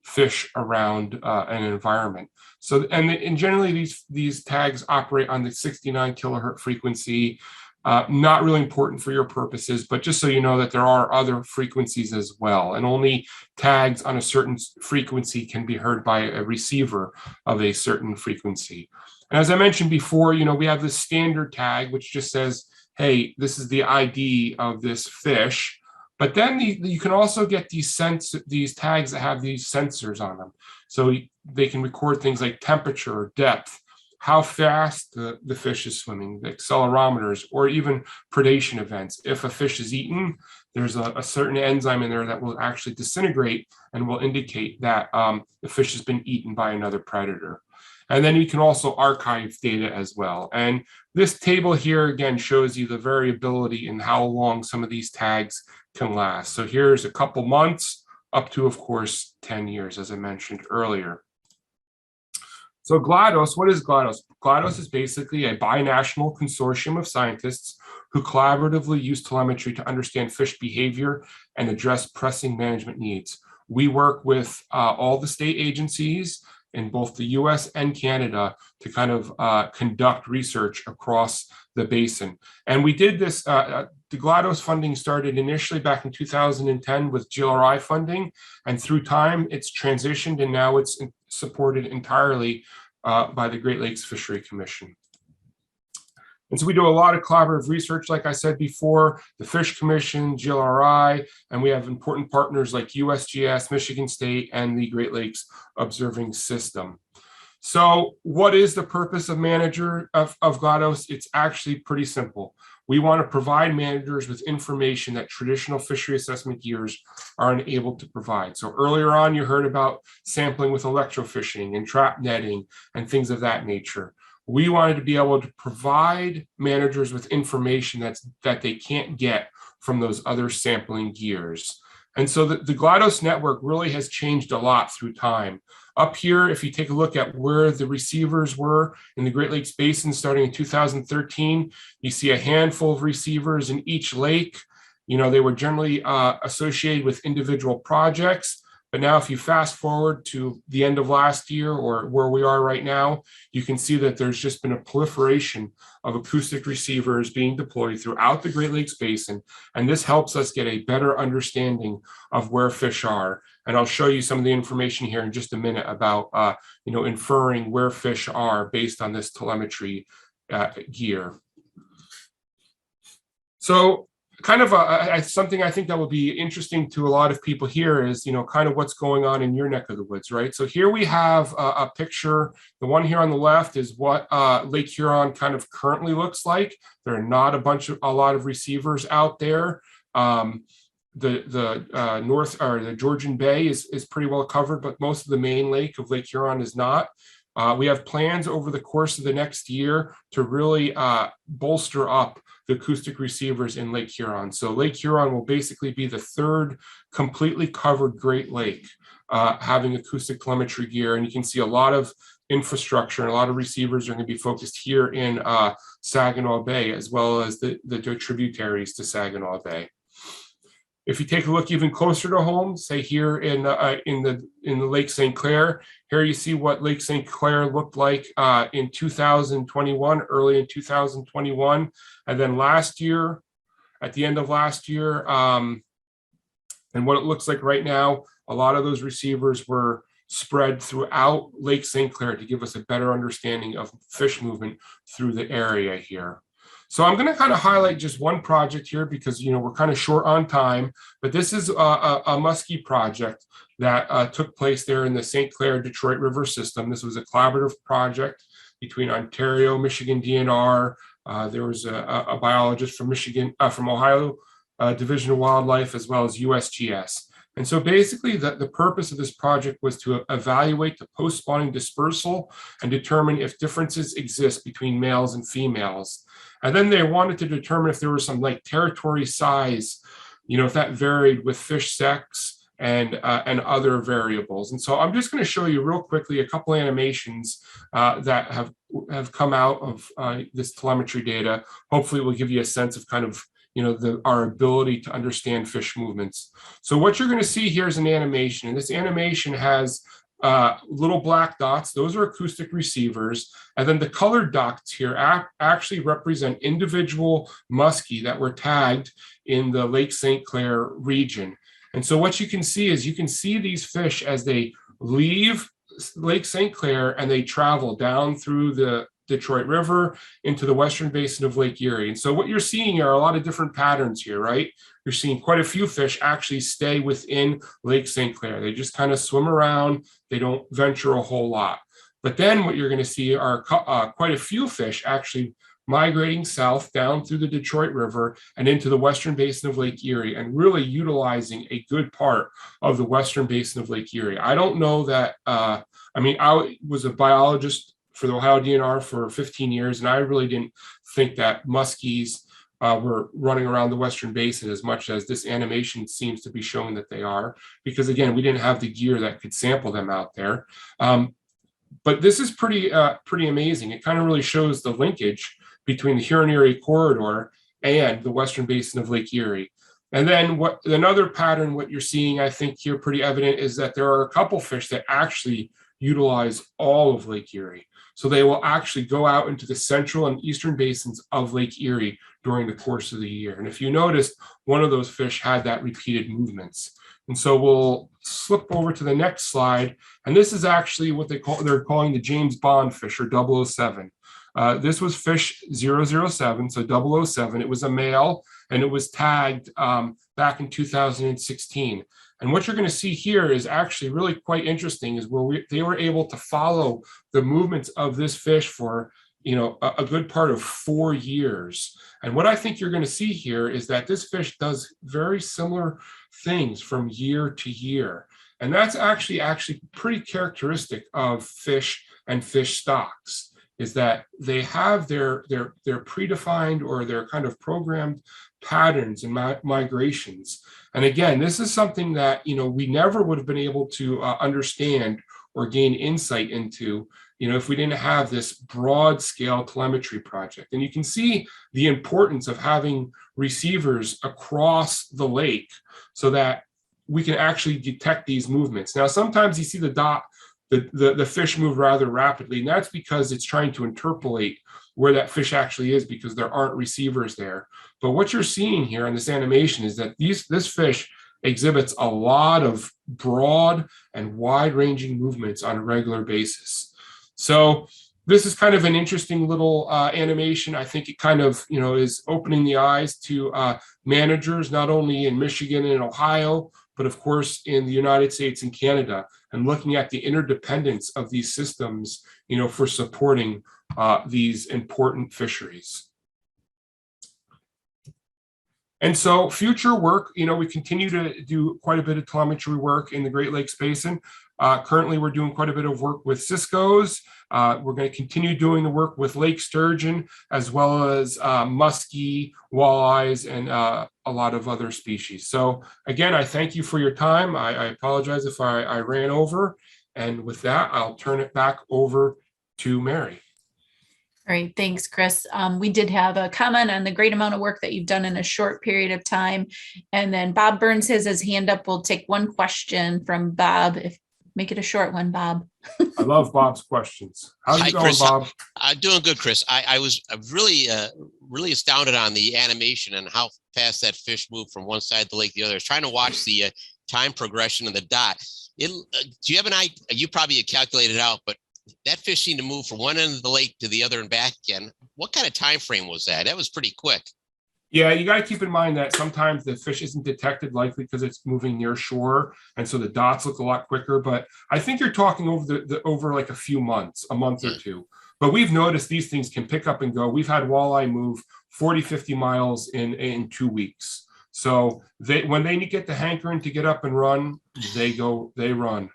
fish around an environment. So, and generally these tags operate on the 69 kilohertz frequency. Not really important for your purposes, but just so you know that there are other frequencies as well. And only tags on a certain frequency can be heard by a receiver of a certain frequency. And as I mentioned before, we have this standard tag, which just says, hey, this is the ID of this fish. But then you can also get these tags that have these sensors on them. So they can record things like temperature, depth, how fast the fish is swimming, the accelerometers, or even predation events. If a fish is eaten, there's a certain enzyme in there that will actually disintegrate and will indicate that the fish has been eaten by another predator. And then you can also archive data as well. And this table here, again, shows you the variability in how long some of these tags can last. So here's a couple months up to, of course, 10 years, as I mentioned earlier. So GLaDOS, what is GLaDOS? GLaDOS is basically a binational consortium of scientists who collaboratively use telemetry to understand fish behavior and address pressing management needs. We work with all the state agencies in both the US and Canada to kind of conduct research across the basin. And we did this, the GLaDOS funding started initially back in 2010 with GLRI funding, and through time it's transitioned and now it's supported entirely by the Great Lakes Fishery Commission. And so we do a lot of collaborative research, like I said before, the Fish Commission, GLRI, and we have important partners like USGS, Michigan State, and the Great Lakes Observing System. So what is the purpose of GLaDOS? It's actually pretty simple. We want to provide managers with information that traditional fishery assessment gears are unable to provide. So earlier on, you heard about sampling with electrofishing and trap netting and things of that nature. We wanted to be able to provide managers with information that they can't get from those other sampling gears. And so the GLaDOS network really has changed a lot through time. Up here, if you take a look at where the receivers were in the Great Lakes Basin starting in 2013, you see a handful of receivers in each lake. They were generally associated with individual projects. But now if you fast forward to the end of last year or where we are right now, you can see that there's just been a proliferation of acoustic receivers being deployed throughout the Great Lakes Basin. And this helps us get a better understanding of where fish are. And I'll show you some of the information here in just a minute about inferring where fish are based on this telemetry gear. So kind of something I think that will be interesting to a lot of people here is, kind of what's going on in your neck of the woods, right? So here we have a picture. The one here on the left is what Lake Huron kind of currently looks like. There are not a lot of receivers out there. The north or the Georgian Bay is pretty well covered, but most of the main lake of Lake Huron is not. We have plans over the course of the next year to really bolster up the acoustic receivers in Lake Huron. So Lake Huron will basically be the third completely covered Great Lake having acoustic telemetry gear. And you can see a lot of infrastructure and a lot of receivers are going to be focused here in Saginaw Bay, as well as the tributaries to Saginaw Bay. If you take a look even closer to home, say here in the Lake St. Clair, here you see what Lake St. Clair looked like in 2021, early in 2021. And then last year, at the end of last year, And what it looks like right now, a lot of those receivers were spread throughout Lake St. Clair to give us a better understanding of fish movement through the area here. So I'm going to kind of highlight just one project here because, we're kind of short on time, but this is a muskie project that took place there in the St. Clair Detroit River system. This was a collaborative project between Ontario, Michigan DNR. There was a biologist from from Ohio Division of Wildlife, as well as USGS. And so basically the purpose of this project was to evaluate the post-spawning dispersal and determine if differences exist between males and females. And then they wanted to determine if there was some like territory size, if that varied with fish sex and other variables. And so I'm just going to show you real quickly a couple animations that have come out of this telemetry data. Hopefully it will give you a sense of kind of our ability to understand fish movements. So what you're going to see here is an animation, and this animation has little black dots. Those are acoustic receivers. And then the colored dots here actually represent individual muskie that were tagged in the Lake St. Clair region. And so what you can see is these fish as they leave Lake St. Clair and they travel down through the Detroit River into the western basin of Lake Erie. And so what you're seeing are a lot of different patterns here, right? You're seeing quite a few fish actually stay within Lake St. Clair. They just kind of swim around. They don't venture a whole lot. But then what you're going to see are quite a few fish actually migrating south down through the Detroit River and into the western basin of Lake Erie, and really utilizing a good part of the western basin of Lake Erie. I don't know that, I was a biologist for the Ohio DNR for 15 years, and I really didn't think that muskies were running around the western basin as much as this animation seems to be showing that they are, because again, we didn't have the gear that could sample them out there. But this is pretty amazing. It kind of really shows the linkage between the Huron-Erie corridor and the western basin of Lake Erie. And then another pattern, what you're seeing, I think here pretty evident, is that there are a couple fish that actually utilize all of Lake Erie. So they will actually go out into the central and eastern basins of Lake Erie during the course of the year. And if you noticed, one of those fish had that repeated movements. And so we'll slip over to the next slide. And this is actually what they're calling the James Bond fish, or 007. This was fish 007, so 007. It was a male, and it was tagged back in 2016. And what you're going to see here is actually really quite interesting, is where they were able to follow the movements of this fish for a good part of 4 years. And what I think you're going to see here is that this fish does very similar things from year to year. And that's actually pretty characteristic of fish and fish stocks, is that they have their predefined or their kind of programmed patterns and migrations. And again, this is something that we never would have been able to understand or gain insight into if we didn't have this broad scale telemetry project. And you can see the importance of having receivers across the lake so that we can actually detect these movements. Now, sometimes you see the fish move rather rapidly, and that's because it's trying to interpolate where that fish actually is, because there aren't receivers there. But what you're seeing here in this animation is that this fish exhibits a lot of broad and wide-ranging movements on a regular basis. So this is kind of an interesting little animation. I think it kind of is opening the eyes to managers, not only in Michigan and Ohio, but of course in the United States and Canada, and looking at the interdependence of these systems, for supporting these important fisheries. And so future work, we continue to do quite a bit of telemetry work in the Great Lakes Basin. Currently, we're doing quite a bit of work with Cisco's. We're going to continue doing the work with lake sturgeon, as well as muskie, walleyes, and a lot of other species. So again, I thank you for your time. I apologize if I ran over. And with that, I'll turn it back over to Mary. All right, thanks, Chris. We did have a comment on the great amount of work that you've done in a short period of time. And then Bob Burns has his hand up. We'll take one question from Bob. If Make it a short one, Bob. I love Bob's questions. How's Hi, it going, Chris. Bob? I'm doing good, Chris. I was really, really astounded on the animation and how fast that fish moved from one side of the lake to the other. I was trying to watch the time progression of the dot. Do you have an idea? You probably calculated it out, but that fish seemed to move from one end of the lake to the other and back again. What kind of time frame was that? That was pretty quick. Yeah, you got to keep in mind that sometimes the fish isn't detected, likely because it's moving near shore, and so the dots look a lot quicker. But I think you're talking over over like a few months, a month or two. But we've noticed these things can pick up and go. We've had walleye move 40, 50 miles in 2 weeks. So when they get the hankering to get up and run, they run.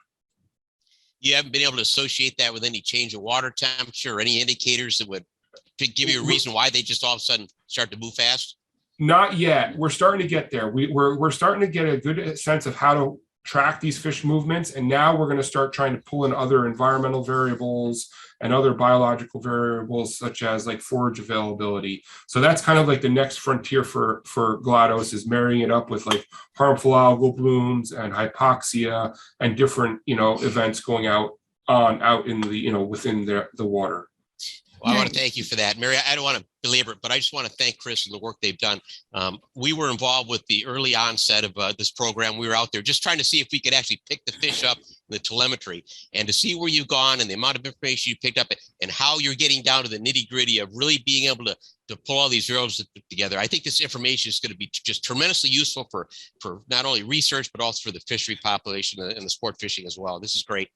You haven't been able to associate that with any change of water temperature or any indicators that would give you a reason why they just all of a sudden start to move fast? Not yet. We're starting to get there. We're starting to get a good sense of how to track these fish movements. And now we're going to start trying to pull in other environmental variables and other biological variables, such as like forage availability. So that's kind of like the next frontier for GLaDOS, is marrying it up with like harmful algal blooms and hypoxia and different, events going out in the, within the water. Well, I want to thank you for that, Mary. I don't want to belabor it, but I just want to thank Chris and the work they've done. We were involved with the early onset of this program. We were out there just trying to see if we could actually pick the fish up in the telemetry, and to see where you've gone and the amount of information you picked up and how you're getting down to the nitty gritty of really being able to pull all these zeros together. I think this information is going to be just tremendously useful for not only research, but also for the fishery population and the sport fishing as well. This is great.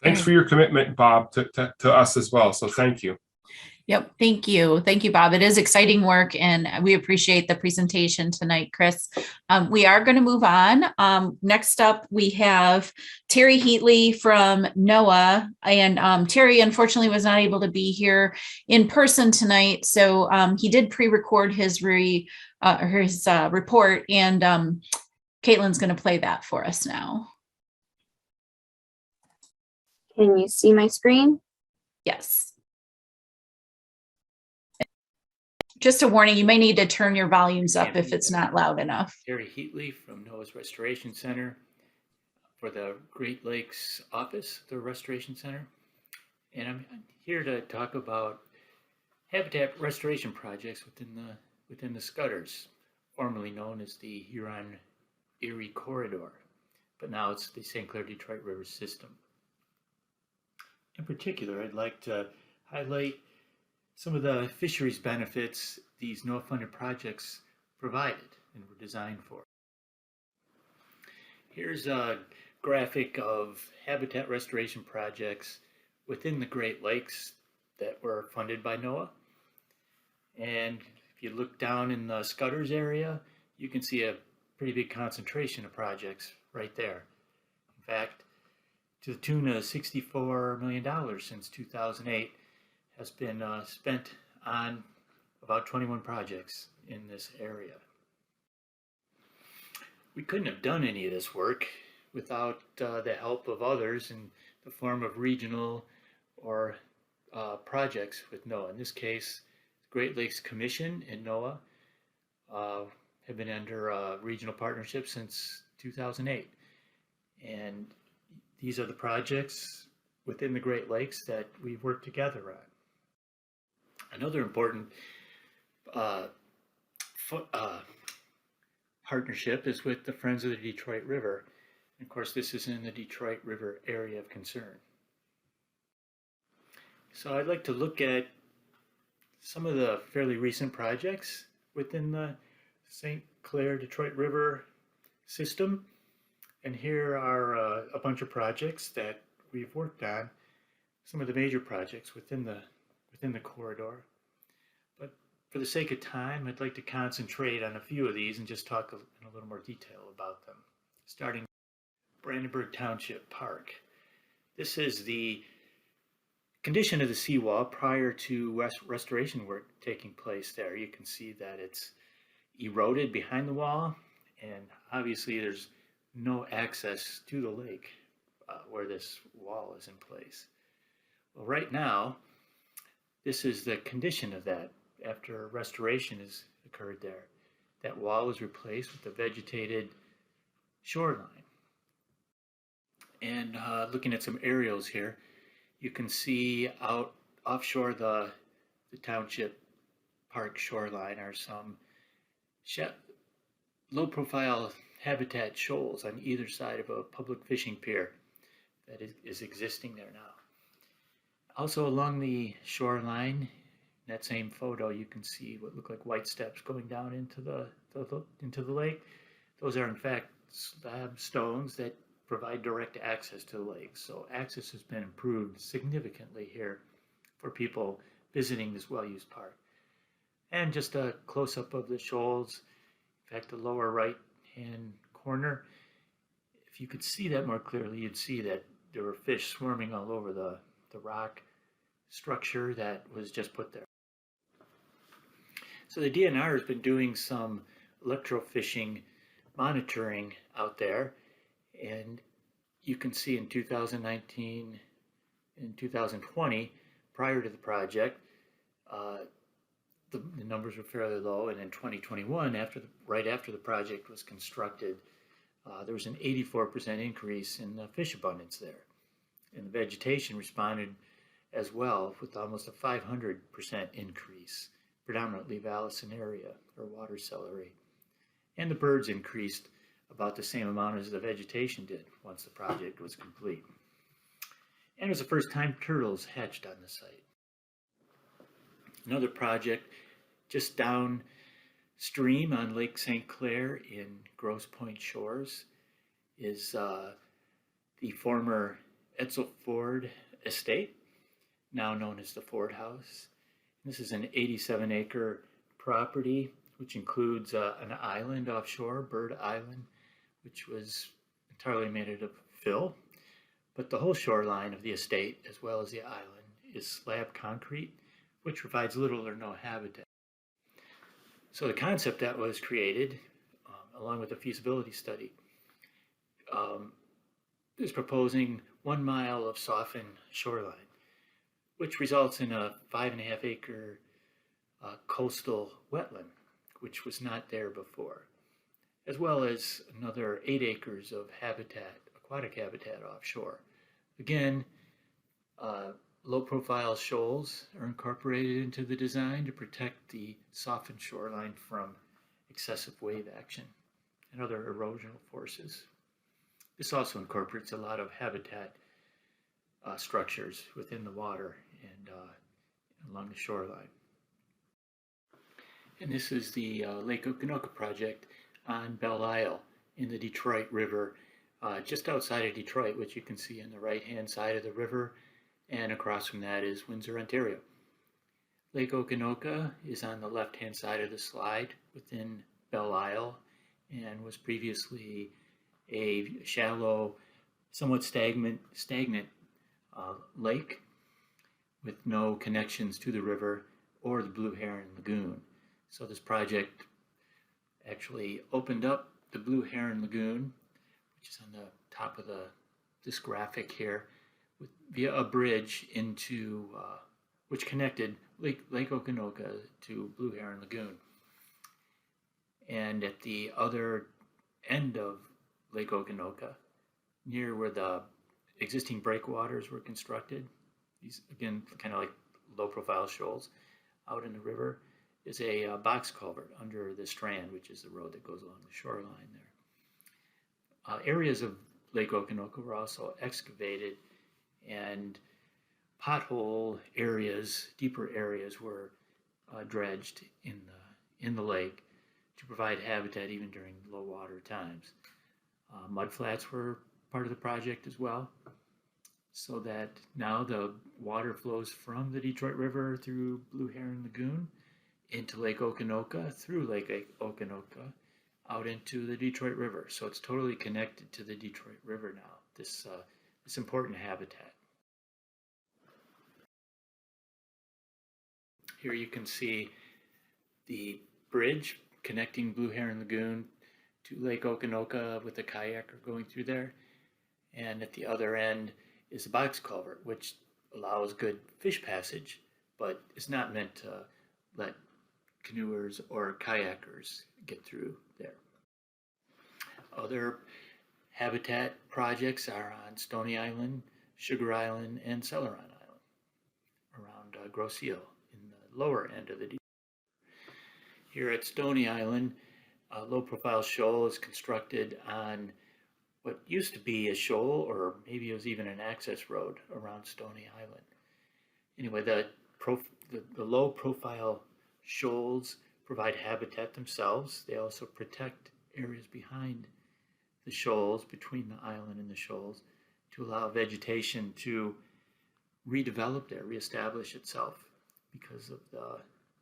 Thanks for your commitment, Bob, to us as well. So thank you. Yep. Thank you. Thank you, Bob. It is exciting work, and we appreciate the presentation tonight, Chris. We are going to move on. Next up, we have Terry Heatley from NOAA, and Terry unfortunately was not able to be here in person tonight. So he did pre-record his report, and Caitlin's going to play that for us now. Can you see my screen? Yes. Just a warning, you may need to turn your volumes up if it's not loud enough. Terry Heatley from NOAA's Restoration Center for the Great Lakes office, the Restoration Center. And I'm here to talk about habitat restoration projects within the Scudders, formerly known as the Huron-Erie Corridor, but now it's the St. Clair-Detroit River system. In particular, I'd like to highlight some of the fisheries benefits these NOAA-funded projects provided and were designed for. Here's a graphic of habitat restoration projects within the Great Lakes that were funded by NOAA. And if you look down in the Scudders area, you can see a pretty big concentration of projects right there. In fact, to the tune of $64 million since 2008, has been spent on about 21 projects in this area. We couldn't have done any of this work without the help of others in the form of regional or projects with NOAA. In this case, the Great Lakes Commission and NOAA have been under regional partnership since 2008. And these are the projects within the Great Lakes that we've worked together on. Another important partnership is with the Friends of the Detroit River. And of course, this is in the Detroit River area of concern. So I'd like to look at some of the fairly recent projects within the St. Clair-Detroit River system. And here are a bunch of projects that we've worked on, some of the major projects within the corridor. But for the sake of time, I'd like to concentrate on a few of these and just talk in a little more detail about them. Starting Brandenburg Township Park. This is the condition of the seawall prior to restoration work taking place there. You can see that it's eroded behind the wall, and obviously there's no access to the lake where this wall is in place. Well, right now, this is the condition of that after restoration has occurred there. That wall was replaced with a vegetated shoreline. And looking at some aerials here, you can see out offshore the township park shoreline are some low profile habitat shoals on either side of a public fishing pier that is existing there now. Also along the shoreline, in that same photo, you can see what look like white steps going down into the lake. Those are in fact slab stones that provide direct access to the lake. So access has been improved significantly here for people visiting this well-used park. And just a close-up of the shoals. In fact, the lower right-hand corner, if you could see that more clearly, you'd see that there were fish swarming all over the rock structure that was just put there. So the DNR has been doing some electrofishing monitoring out there, and you can see in 2019 and 2020, prior to the project, the numbers were fairly low, and in 2021, right after the project was constructed, there was an 84% increase in the fish abundance there. And the vegetation responded as well with almost a 500% increase, predominantly Vallisneria or water celery. And the birds increased about the same amount as the vegetation did once the project was complete. And it was the first time turtles hatched on the site. Another project just downstream on Lake St. Clair in Grosse Pointe Shores is the former Edsel Ford estate, now known as the Ford House. This is an 87-acre property, which includes an island offshore, Bird Island, which was entirely made of fill. But the whole shoreline of the estate, as well as the island, is slab concrete, which provides little or no habitat. So the concept that was created, along with a feasibility study, is proposing 1 mile of softened shoreline, which results in a 5.5-acre coastal wetland, which was not there before, as well as another 8 acres of habitat, aquatic habitat offshore. Again, low-profile shoals are incorporated into the design to protect the softened shoreline from excessive wave action and other erosional forces. This also incorporates a lot of habitat structures within the water and along the shoreline. And this is the Lake Okanoka project on Belle Isle in the Detroit River, just outside of Detroit, which you can see on the right-hand side of the river, and across from that is Windsor, Ontario. Lake Okanoka is on the left-hand side of the slide within Belle Isle and was previously a shallow, somewhat stagnant lake with no connections to the river or the Blue Heron Lagoon. So this project actually opened up the Blue Heron Lagoon, which is on the top of this graphic here, via a bridge into which connected Lake Okanoka to Blue Heron Lagoon. And at the other end of Lake Okanoka, near where the existing breakwaters were constructed, these again kind of like low-profile shoals out in the river, is a box culvert under the Strand, which is the road that goes along the shoreline there. Areas of Lake Okanoka were also excavated, and pothole areas, deeper areas, were dredged in the lake to provide habitat even during low water times. Mudflats were part of the project as well, so that now the water flows from the Detroit River through Blue Heron Lagoon into Lake Okanoka, through Lake Okanoka, out into the Detroit River. So it's totally connected to the Detroit River now, this important habitat. Here you can see the bridge connecting Blue Heron Lagoon to Lake Okanoka with a kayaker going through there. And at the other end is a box culvert, which allows good fish passage, but is not meant to let canoers or kayakers get through there. Other habitat projects are on Stony Island, Sugar Island, and Celeron Island around Grosse Ile in the lower end of the deep. Here at Stony Island, a low-profile shoal is constructed on what used to be a shoal, or maybe it was even an access road around Stony Island. Anyway, the low-profile shoals provide habitat themselves. They also protect areas behind the shoals, between the island and the shoals, to allow vegetation to redevelop there, reestablish itself because of the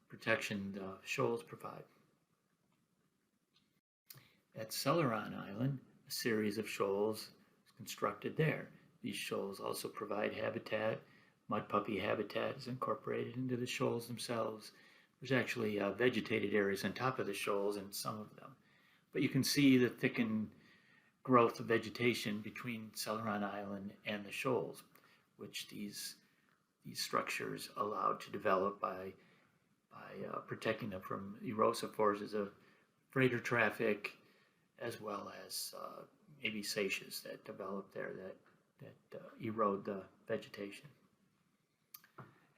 protection the shoals provide. At Celeron Island, a series of shoals is constructed there. These shoals also provide habitat. Mud puppy habitat is incorporated into the shoals themselves. There's actually vegetated areas on top of the shoals in some of them. But you can see the thickened growth of vegetation between Celeron Island and the shoals, which these structures allowed to develop by protecting them from erosive forces of freighter traffic, as well as maybe seiches that develop there that erode the vegetation.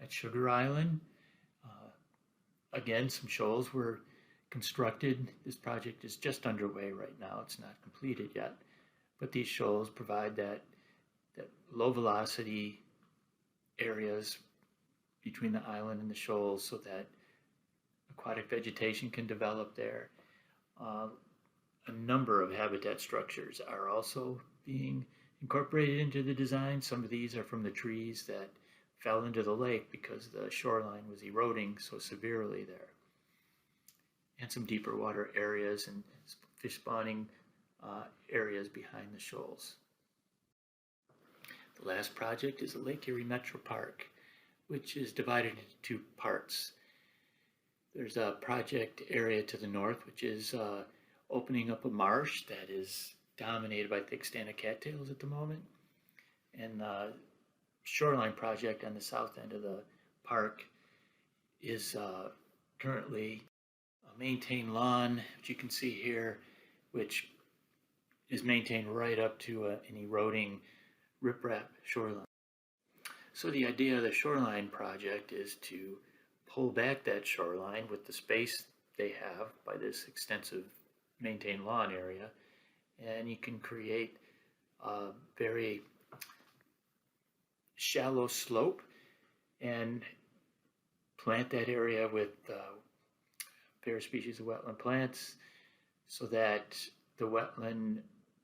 At Sugar Island, again, some shoals were constructed. This project is just underway right now. It's not completed yet, but these shoals provide that low velocity areas between the island and the shoals so that aquatic vegetation can develop there. A number of habitat structures are also being incorporated into the design. Some of these are from the trees that fell into the lake because the shoreline was eroding so severely there. And some deeper water areas and fish spawning areas behind the shoals. The last project is the Lake Erie Metro Park, which is divided into two parts. There's a project area to the north, which is opening up a marsh that is dominated by thick stand cattails at the moment. And the shoreline project on the south end of the park is currently a maintained lawn, which you can see here, which is maintained right up to an eroding riprap shoreline. So the idea of the shoreline project is to pull back that shoreline with the space they have by this extensive maintained lawn area, and you can create a very shallow slope and plant that area with various species of wetland plants so that the wetland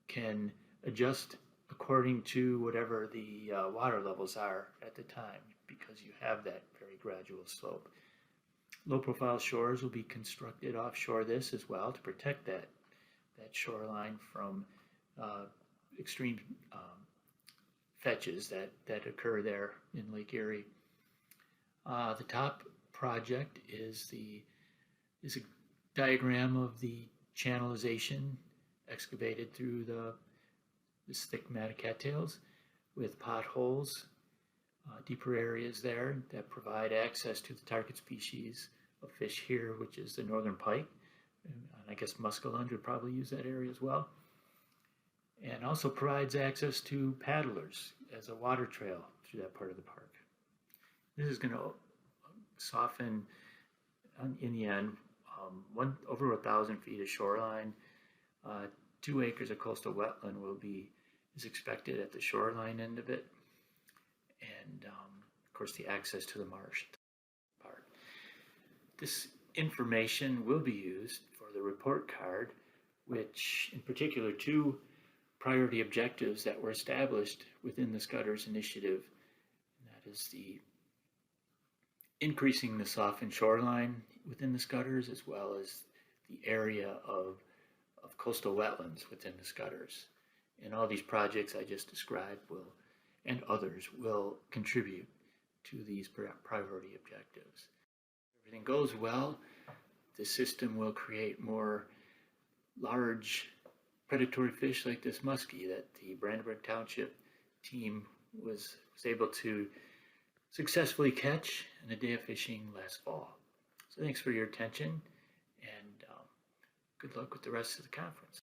can adjust according to whatever the water levels are at the time, because you have that very gradual slope. Low profile shores will be constructed offshore this as well to protect that shoreline from extreme fetches that occur there in Lake Erie. The top project is a diagram of the channelization excavated through this thick mat of cattails with potholes, deeper areas there that provide access to the target species of fish here, which is the northern pike. And I guess muskellunge would probably use that area as well. And also provides access to paddlers as a water trail through that part of the park. This is going to soften, in the end, over 1,000 feet of shoreline. 2 acres of coastal wetland is expected at the shoreline end of it. And of course the access to the marsh part. This information will be used for the report card, which in particular 2 priority objectives that were established within the Scudders Initiative. And that is the increasing the softened shoreline within the Scudders, as well as the area of coastal wetlands within the Scudders. And all these projects I just described and others will contribute to these priority objectives. If everything goes well, the system will create more large predatory fish like this muskie that the Brandenburg Township team was able to successfully catch in a day of fishing last fall. So thanks for your attention, and good luck with the rest of the conference.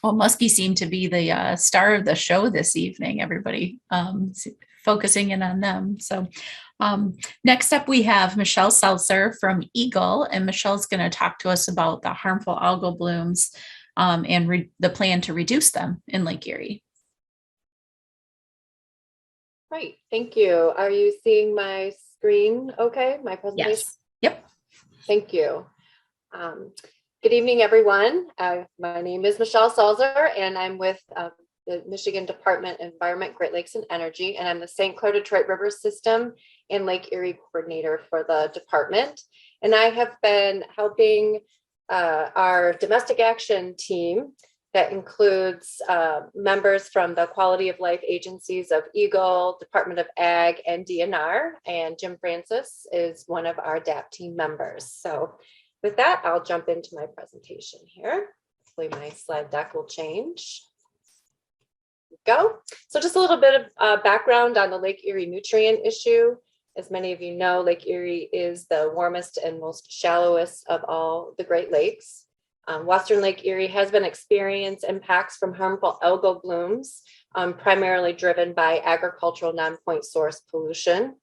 Well, Muskie seemed to be the star of the show this evening, everybody focusing in on them. So next up, we have Michelle Seltzer from Eagle, and Michelle's going to talk to us about the harmful algal blooms and the plan to reduce them in Lake Erie. Right, thank you. Are you seeing my screen okay, my presentation? Yes. Yep. Thank you. Good evening, everyone. My name is Michelle Seltzer, and I'm with the Michigan Department of Environment, Great Lakes, and Energy, and I'm the St. Clair Detroit River System and Lake Erie coordinator for the department. And I have been helping our domestic action team that includes members from the quality of life agencies of Eagle, Department of Ag, and DNR. And Jim Francis is one of our DAP team members. So with that, I'll jump into my presentation here. Hopefully my slide deck will change. Go. So just a little bit of background on the Lake Erie nutrient issue. As many of you know, Lake Erie is the warmest and most shallowest of all the Great Lakes. Western Lake Erie has been experiencing impacts from harmful algal blooms, primarily driven by agricultural non-point source pollution.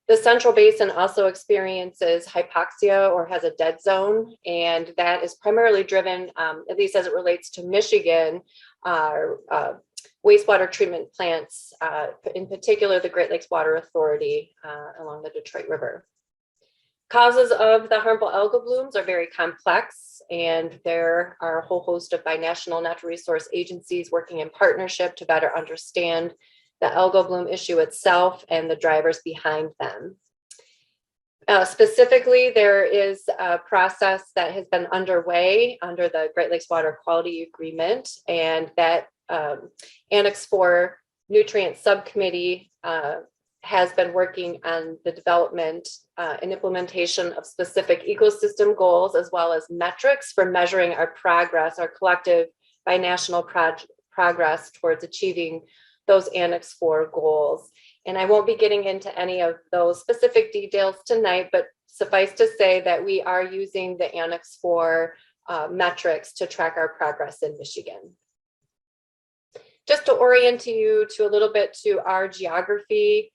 The Central Basin also experiences hypoxia or has a dead zone, and that is primarily driven, at least as it relates to Michigan, wastewater treatment plants, in particular the Great Lakes Water Authority along the Detroit River. Causes of the harmful algal blooms are very complex, and there are a whole host of binational natural resource agencies working in partnership to better understand the algal bloom issue itself and the drivers behind them. Specifically, there is a process that has been underway under the Great Lakes Water Quality Agreement, and that Annex 4 Nutrient Subcommittee has been working on the development and implementation of specific ecosystem goals, as well as metrics for measuring our progress, our collective binational progress towards achieving those Annex 4 goals. And I won't be getting into any of those specific details tonight, but suffice to say that we are using the Annex 4 metrics to track our progress in Michigan. Just to orient you to a little bit to our geography,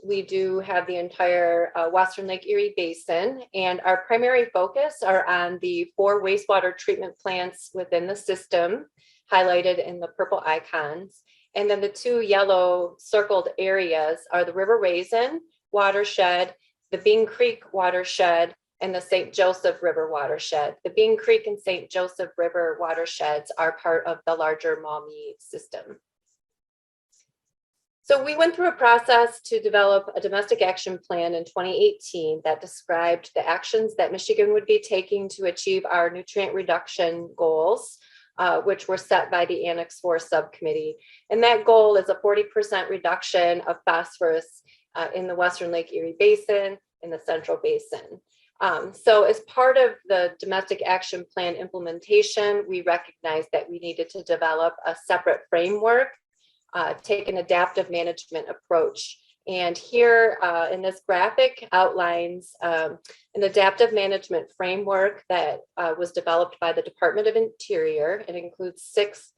we do have the entire Western Lake Erie Basin, and our primary focus are on the 4 wastewater treatment plants within the system, highlighted in the purple icons. And then the 2 yellow circled areas are the River Raisin watershed, the Bean Creek watershed, and the St. Joseph River watershed. The Bean Creek and St. Joseph River watersheds are part of the larger Maumee system. So we went through a process to develop a domestic action plan in 2018 that described the actions that Michigan would be taking to achieve our nutrient reduction goals, which were set by the Annex 4 subcommittee. And that goal is a 40% reduction of phosphorus in the Western Lake Erie Basin, in the Central Basin. So as part of the domestic action plan implementation, we recognized that we needed to develop a separate framework, take an adaptive management approach. And here in this graphic outlines an adaptive management framework that was developed by the Department of Interior. It includes 6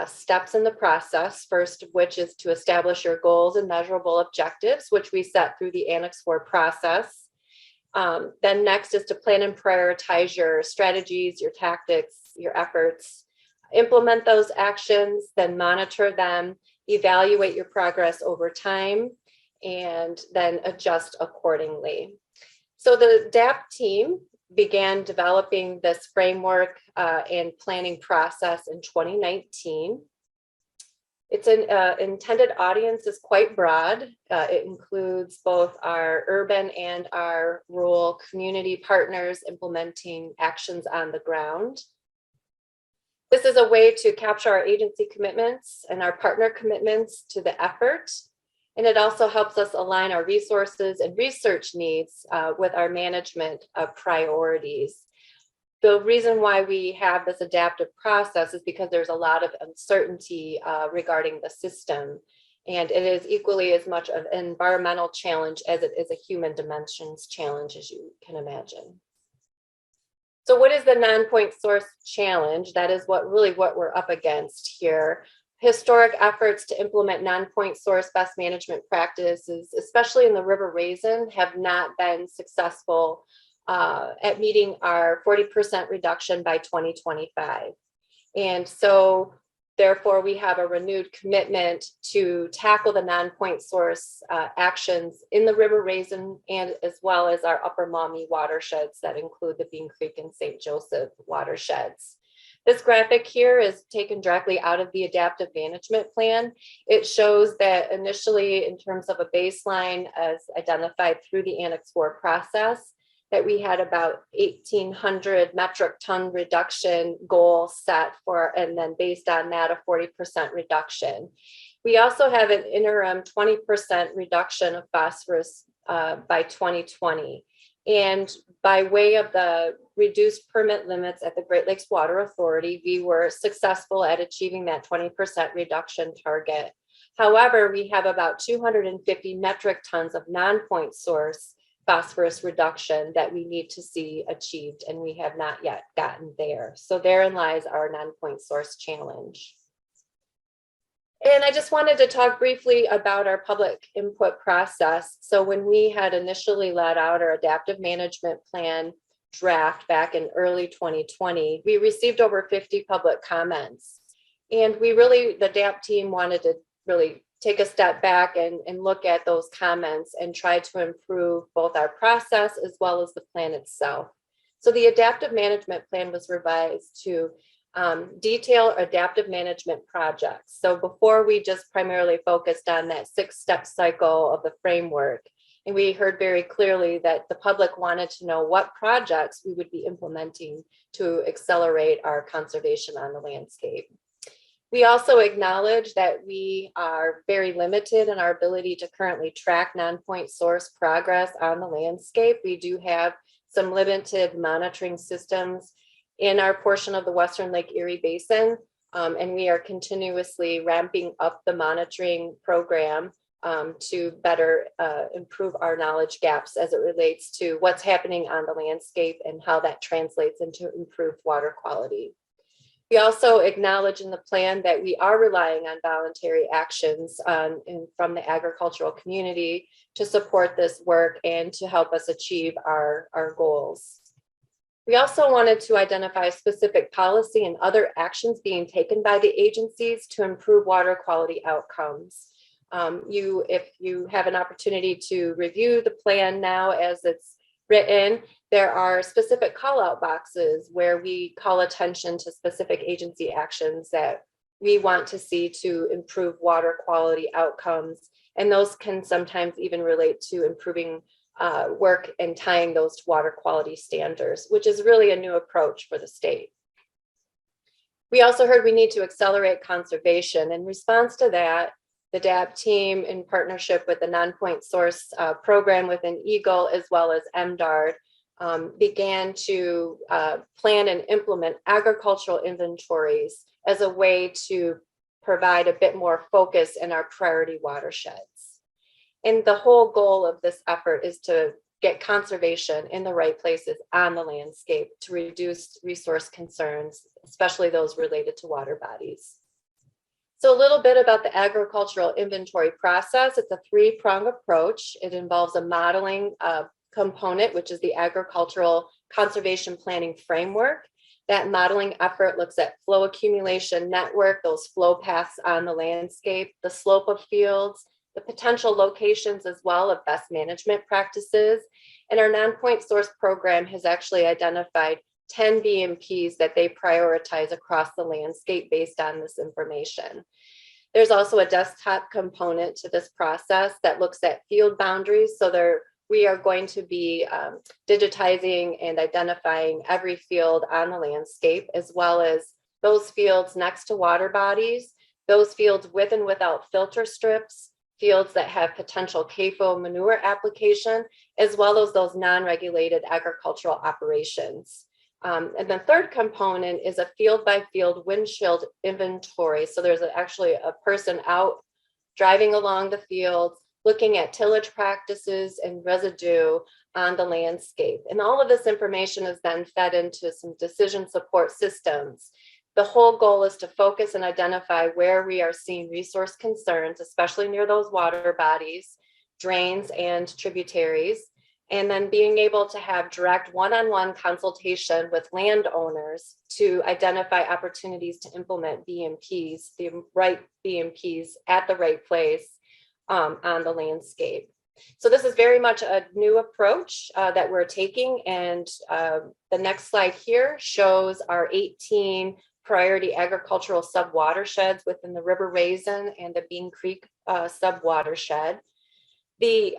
steps in the process, first of which is to establish your goals and measurable objectives, which we set through the Annex 4 process. Then next is to plan and prioritize your strategies, your tactics, your efforts, implement those actions, then monitor them, evaluate your progress over time, and then adjust accordingly. So the DAP team began developing this framework and planning process in 2019. Its intended audience is quite broad. It includes both our urban and our rural community partners implementing actions on the ground. This is a way to capture our agency commitments and our partner commitments to the effort. And it also helps us align our resources and research needs with our management priorities. The reason why we have this adaptive process is because there's a lot of uncertainty regarding the system. And it is equally as much of an environmental challenge as it is a human dimensions challenge, as you can imagine. So what is the non-point source challenge? That is what we're up against here. Historic efforts to implement non-point source best management practices, especially in the River Raisin, have not been successful at meeting our 40% reduction by 2025. And so therefore, we have a renewed commitment to tackle the non-point source actions in the River Raisin and as well as our Upper Maumee watersheds that include the Bean Creek and St. Joseph watersheds. This graphic here is taken directly out of the adaptive management plan. It shows that initially, in terms of a baseline as identified through the Annex 4 process, that we had about 1,800 metric ton reduction goal set for, and then based on that, a 40% reduction. We also have an interim 20% reduction of phosphorus by 2020. And by way of the reduced permit limits at the Great Lakes Water Authority, we were successful at achieving that 20% reduction target. However, we have about 250 metric tons of non-point source phosphorus reduction that we need to see achieved, and we have not yet gotten there. So therein lies our non-point source challenge. And I just wanted to talk briefly about our public input process. So when we had initially let out our adaptive management plan draft back in early 2020, we received over 50 public comments. And the DAP team wanted to really take a step back and look at those comments and try to improve both our process as well as the plan itself. So the adaptive management plan was revised to detail adaptive management projects. So before we just primarily focused on that 6-step cycle of the framework, and we heard very clearly that the public wanted to know what projects we would be implementing to accelerate our conservation on the landscape. We also acknowledge that we are very limited in our ability to currently track non-point source progress on the landscape. We do have some limited monitoring systems in our portion of the Western Lake Erie Basin, and we are continuously ramping up the monitoring program to better improve our knowledge gaps as it relates to what's happening on the landscape and how that translates into improved water quality. We also acknowledge in the plan that we are relying on voluntary actions from the agricultural community to support this work and to help us achieve our goals. We also wanted to identify specific policy and other actions being taken by the agencies to improve water quality outcomes. If you have an opportunity to review the plan now as it's written, there are specific call out boxes where we call attention to specific agency actions that we want to see to improve water quality outcomes. And those can sometimes even relate to improving work and tying those to water quality standards, which is really a new approach for the state. We also heard we need to accelerate conservation. In response to that, the DAB team, in partnership with the non-point source program within EGLE, as well as MDARD, began to plan and implement agricultural inventories as a way to provide a bit more focus in our priority watersheds. And the whole goal of this effort is to get conservation in the right places on the landscape to reduce resource concerns, especially those related to water bodies. So a little bit about the agricultural inventory process. It's a 3-pronged approach. It involves a modeling component, which is the agricultural conservation planning framework. That modeling effort looks at flow accumulation network, those flow paths on the landscape, the slope of fields, the potential locations as well of best management practices. And our non-point source program has actually identified 10 BMPs that they prioritize across the landscape based on this information. There's also a desktop component to this process that looks at field boundaries. So we are going to be digitizing and identifying every field on the landscape, as well as those fields next to water bodies, those fields with and without filter strips, fields that have potential CAFO manure application, as well as those non-regulated agricultural operations. And the third component is a field by field windshield inventory. So there's actually a person out driving along the field, looking at tillage practices and residue on the landscape. And all of this information is then fed into some decision support systems. The whole goal is to focus and identify where we are seeing resource concerns, especially near those water bodies, drains, and tributaries, and then being able to have direct one-on-one consultation with landowners to identify opportunities to implement BMPs, the right BMPs at the right place on the landscape. So this is very much a new approach that we're taking, and the next slide here shows our 18 priority agricultural sub-watersheds within the River Raisin and the Bean Creek sub-watershed. The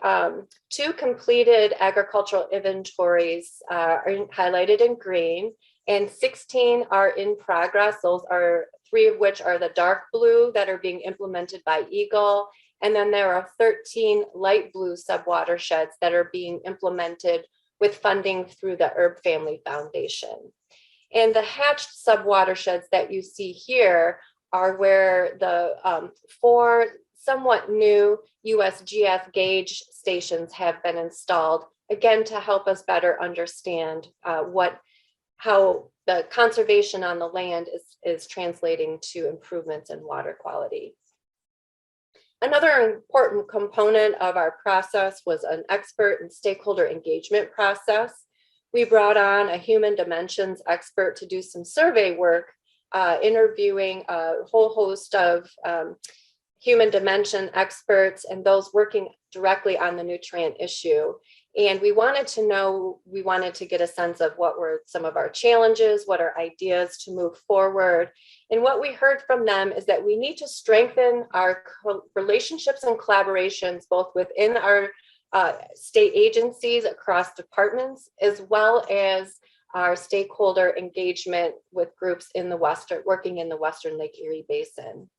2 completed agricultural inventories are highlighted in green, and 16 are in progress. Those are 3 of which are the dark blue that are being implemented by Eagle. And then there are 13 light blue sub-watersheds that are being implemented with funding through the Herb Family Foundation. And the hatched sub-watersheds that you see here are where the 4 somewhat new USGS gauge stations have been installed, again, to help us better understand how the conservation on the land is translating to improvements in water quality. Another important component of our process was an expert and stakeholder engagement process. We brought on a human dimensions expert to do some survey work, interviewing a whole host of human dimension experts and those working directly on the nutrient issue. And we wanted to get a sense of what were some of our challenges, what are ideas to move forward. And what we heard from them is that we need to strengthen our relationships and collaborations, both within our state agencies across departments, as well as our stakeholder engagement with groups in the working in the Western Lake Erie Basin.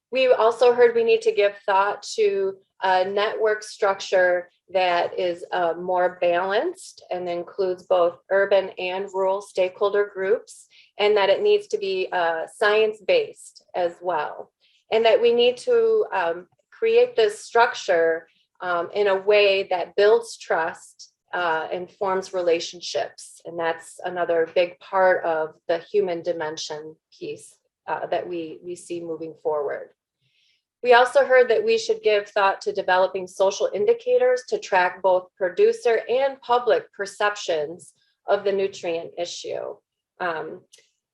We also heard we need to give thought to a network structure that is more balanced and includes both urban and rural stakeholder groups, and that it needs to be science-based as well. And that we need to create this structure in a way that builds trust and forms relationships. And that's another big part of the human dimension piece that we see moving forward. We also heard that we should give thought to developing social indicators to track both producer and public perceptions of the nutrient issue.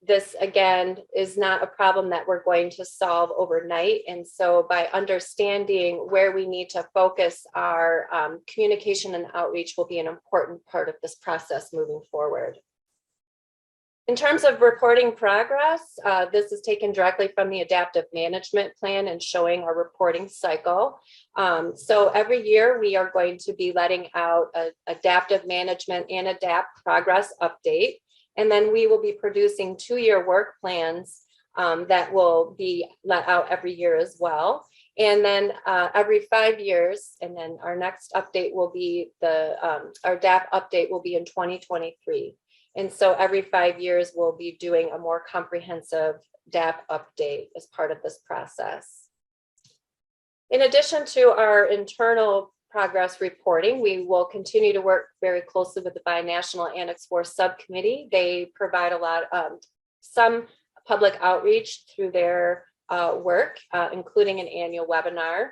This, again, is not a problem that we're going to solve overnight. And so by understanding where we need to focus our communication and outreach will be an important part of this process moving forward. In terms of reporting progress, this is taken directly from the adaptive management plan and showing our reporting cycle. So every year we are going to be letting out an adaptive management and adapt progress update. And then we will be producing 2-year work plans that will be let out every year as well. And then every 5 years, and then our next update will be our DAP update will be in 2023. And so every 5 years, we'll be doing a more comprehensive DAP update as part of this process. In addition to our internal progress reporting, we will continue to work very closely with the Binational Annex 4 Subcommittee. They provide some public outreach through their work, including an annual webinar.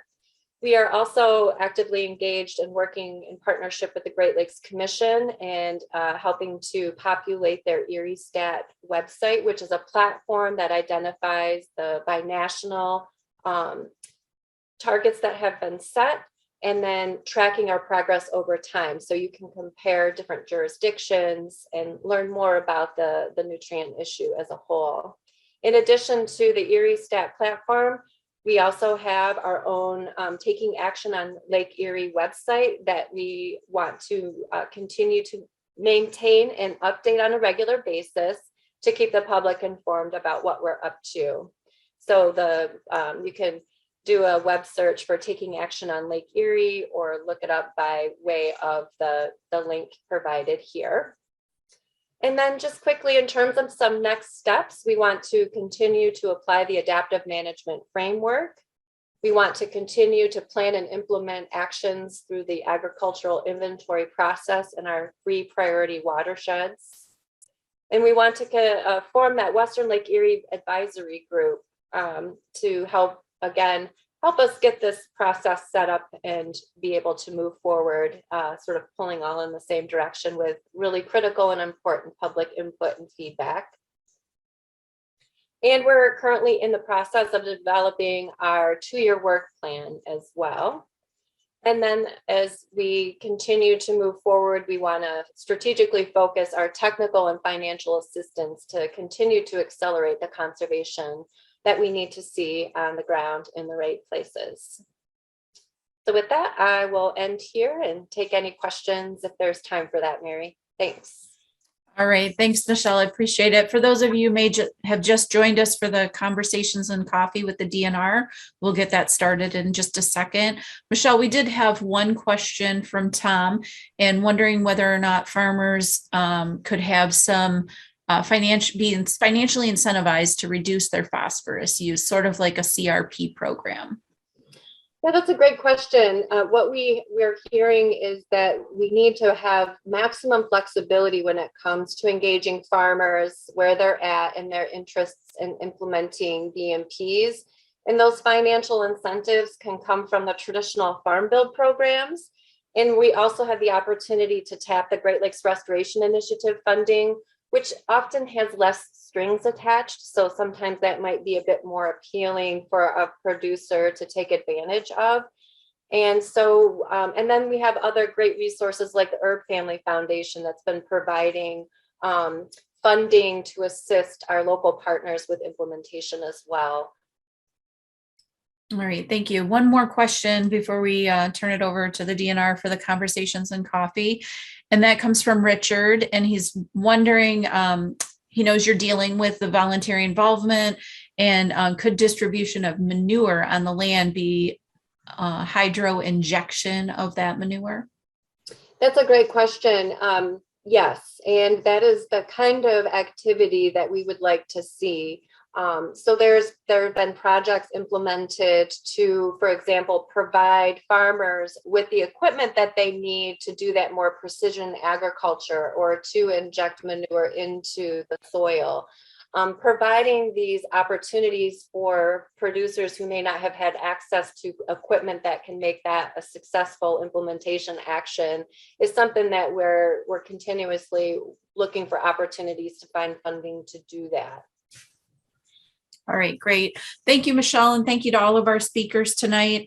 We are also actively engaged in working in partnership with the Great Lakes Commission and helping to populate their Erie Stat website, which is a platform that identifies the binational targets that have been set and then tracking our progress over time. So you can compare different jurisdictions and learn more about the nutrient issue as a whole. In addition to the Erie Stat platform, we also have our own Taking Action on Lake Erie website that we want to continue to maintain and update on a regular basis to keep the public informed about what we're up to. So you can do a web search for Taking Action on Lake Erie or look it up by way of the link provided here. And then just quickly, in terms of some next steps, we want to continue to apply the adaptive management framework. We want to continue to plan and implement actions through the agricultural inventory process in our 3 priority watersheds. And we want to form that Western Lake Erie Advisory Group to help us get this process set up and be able to move forward, sort of pulling all in the same direction with really critical and important public input and feedback. And we're currently in the process of developing our 2-year work plan as well. And then as we continue to move forward, we want to strategically focus our technical and financial assistance to continue to accelerate the conservation that we need to see on the ground in the right places. So with that, I will end here and take any questions if there's time for that, Mary. Thanks. All right. Thanks, Michelle. I appreciate it. For those of you who may have just joined us for the Conversations and Coffee with the DNR, we'll get that started in just a second. Michelle, we did have one question from Tom and wondering whether or not farmers could have some financially incentivized to reduce their phosphorus use, sort of like a CRP program. Yeah, that's a great question. What we're hearing is that we need to have maximum flexibility when it comes to engaging farmers where they're at and their interests in implementing BMPs. And those financial incentives can come from the traditional farm build programs. And we also have the opportunity to tap the Great Lakes Restoration Initiative funding, which often has less strings attached. So sometimes that might be a bit more appealing for a producer to take advantage of. And so, and then we have other great resources like the Herb Family Foundation that's been providing funding to assist our local partners with implementation as well. All right, thank you. One more question before we turn it over to the DNR for the Conversations and Coffee. And that comes from Richard, and he's wondering, he knows you're dealing with the voluntary involvement, and could distribution of manure on the land be hydro injection of that manure? That's a great question. Yes, and that is the kind of activity that we would like to see. So there have been projects implemented to, for example, provide farmers with the equipment that they need to do that more precision agriculture or to inject manure into the soil. Providing these opportunities for producers who may not have had access to equipment that can make that a successful implementation action is something that we're continuously looking for opportunities to find funding to do that. All right, great. Thank you, Michelle, and thank you to all of our speakers tonight.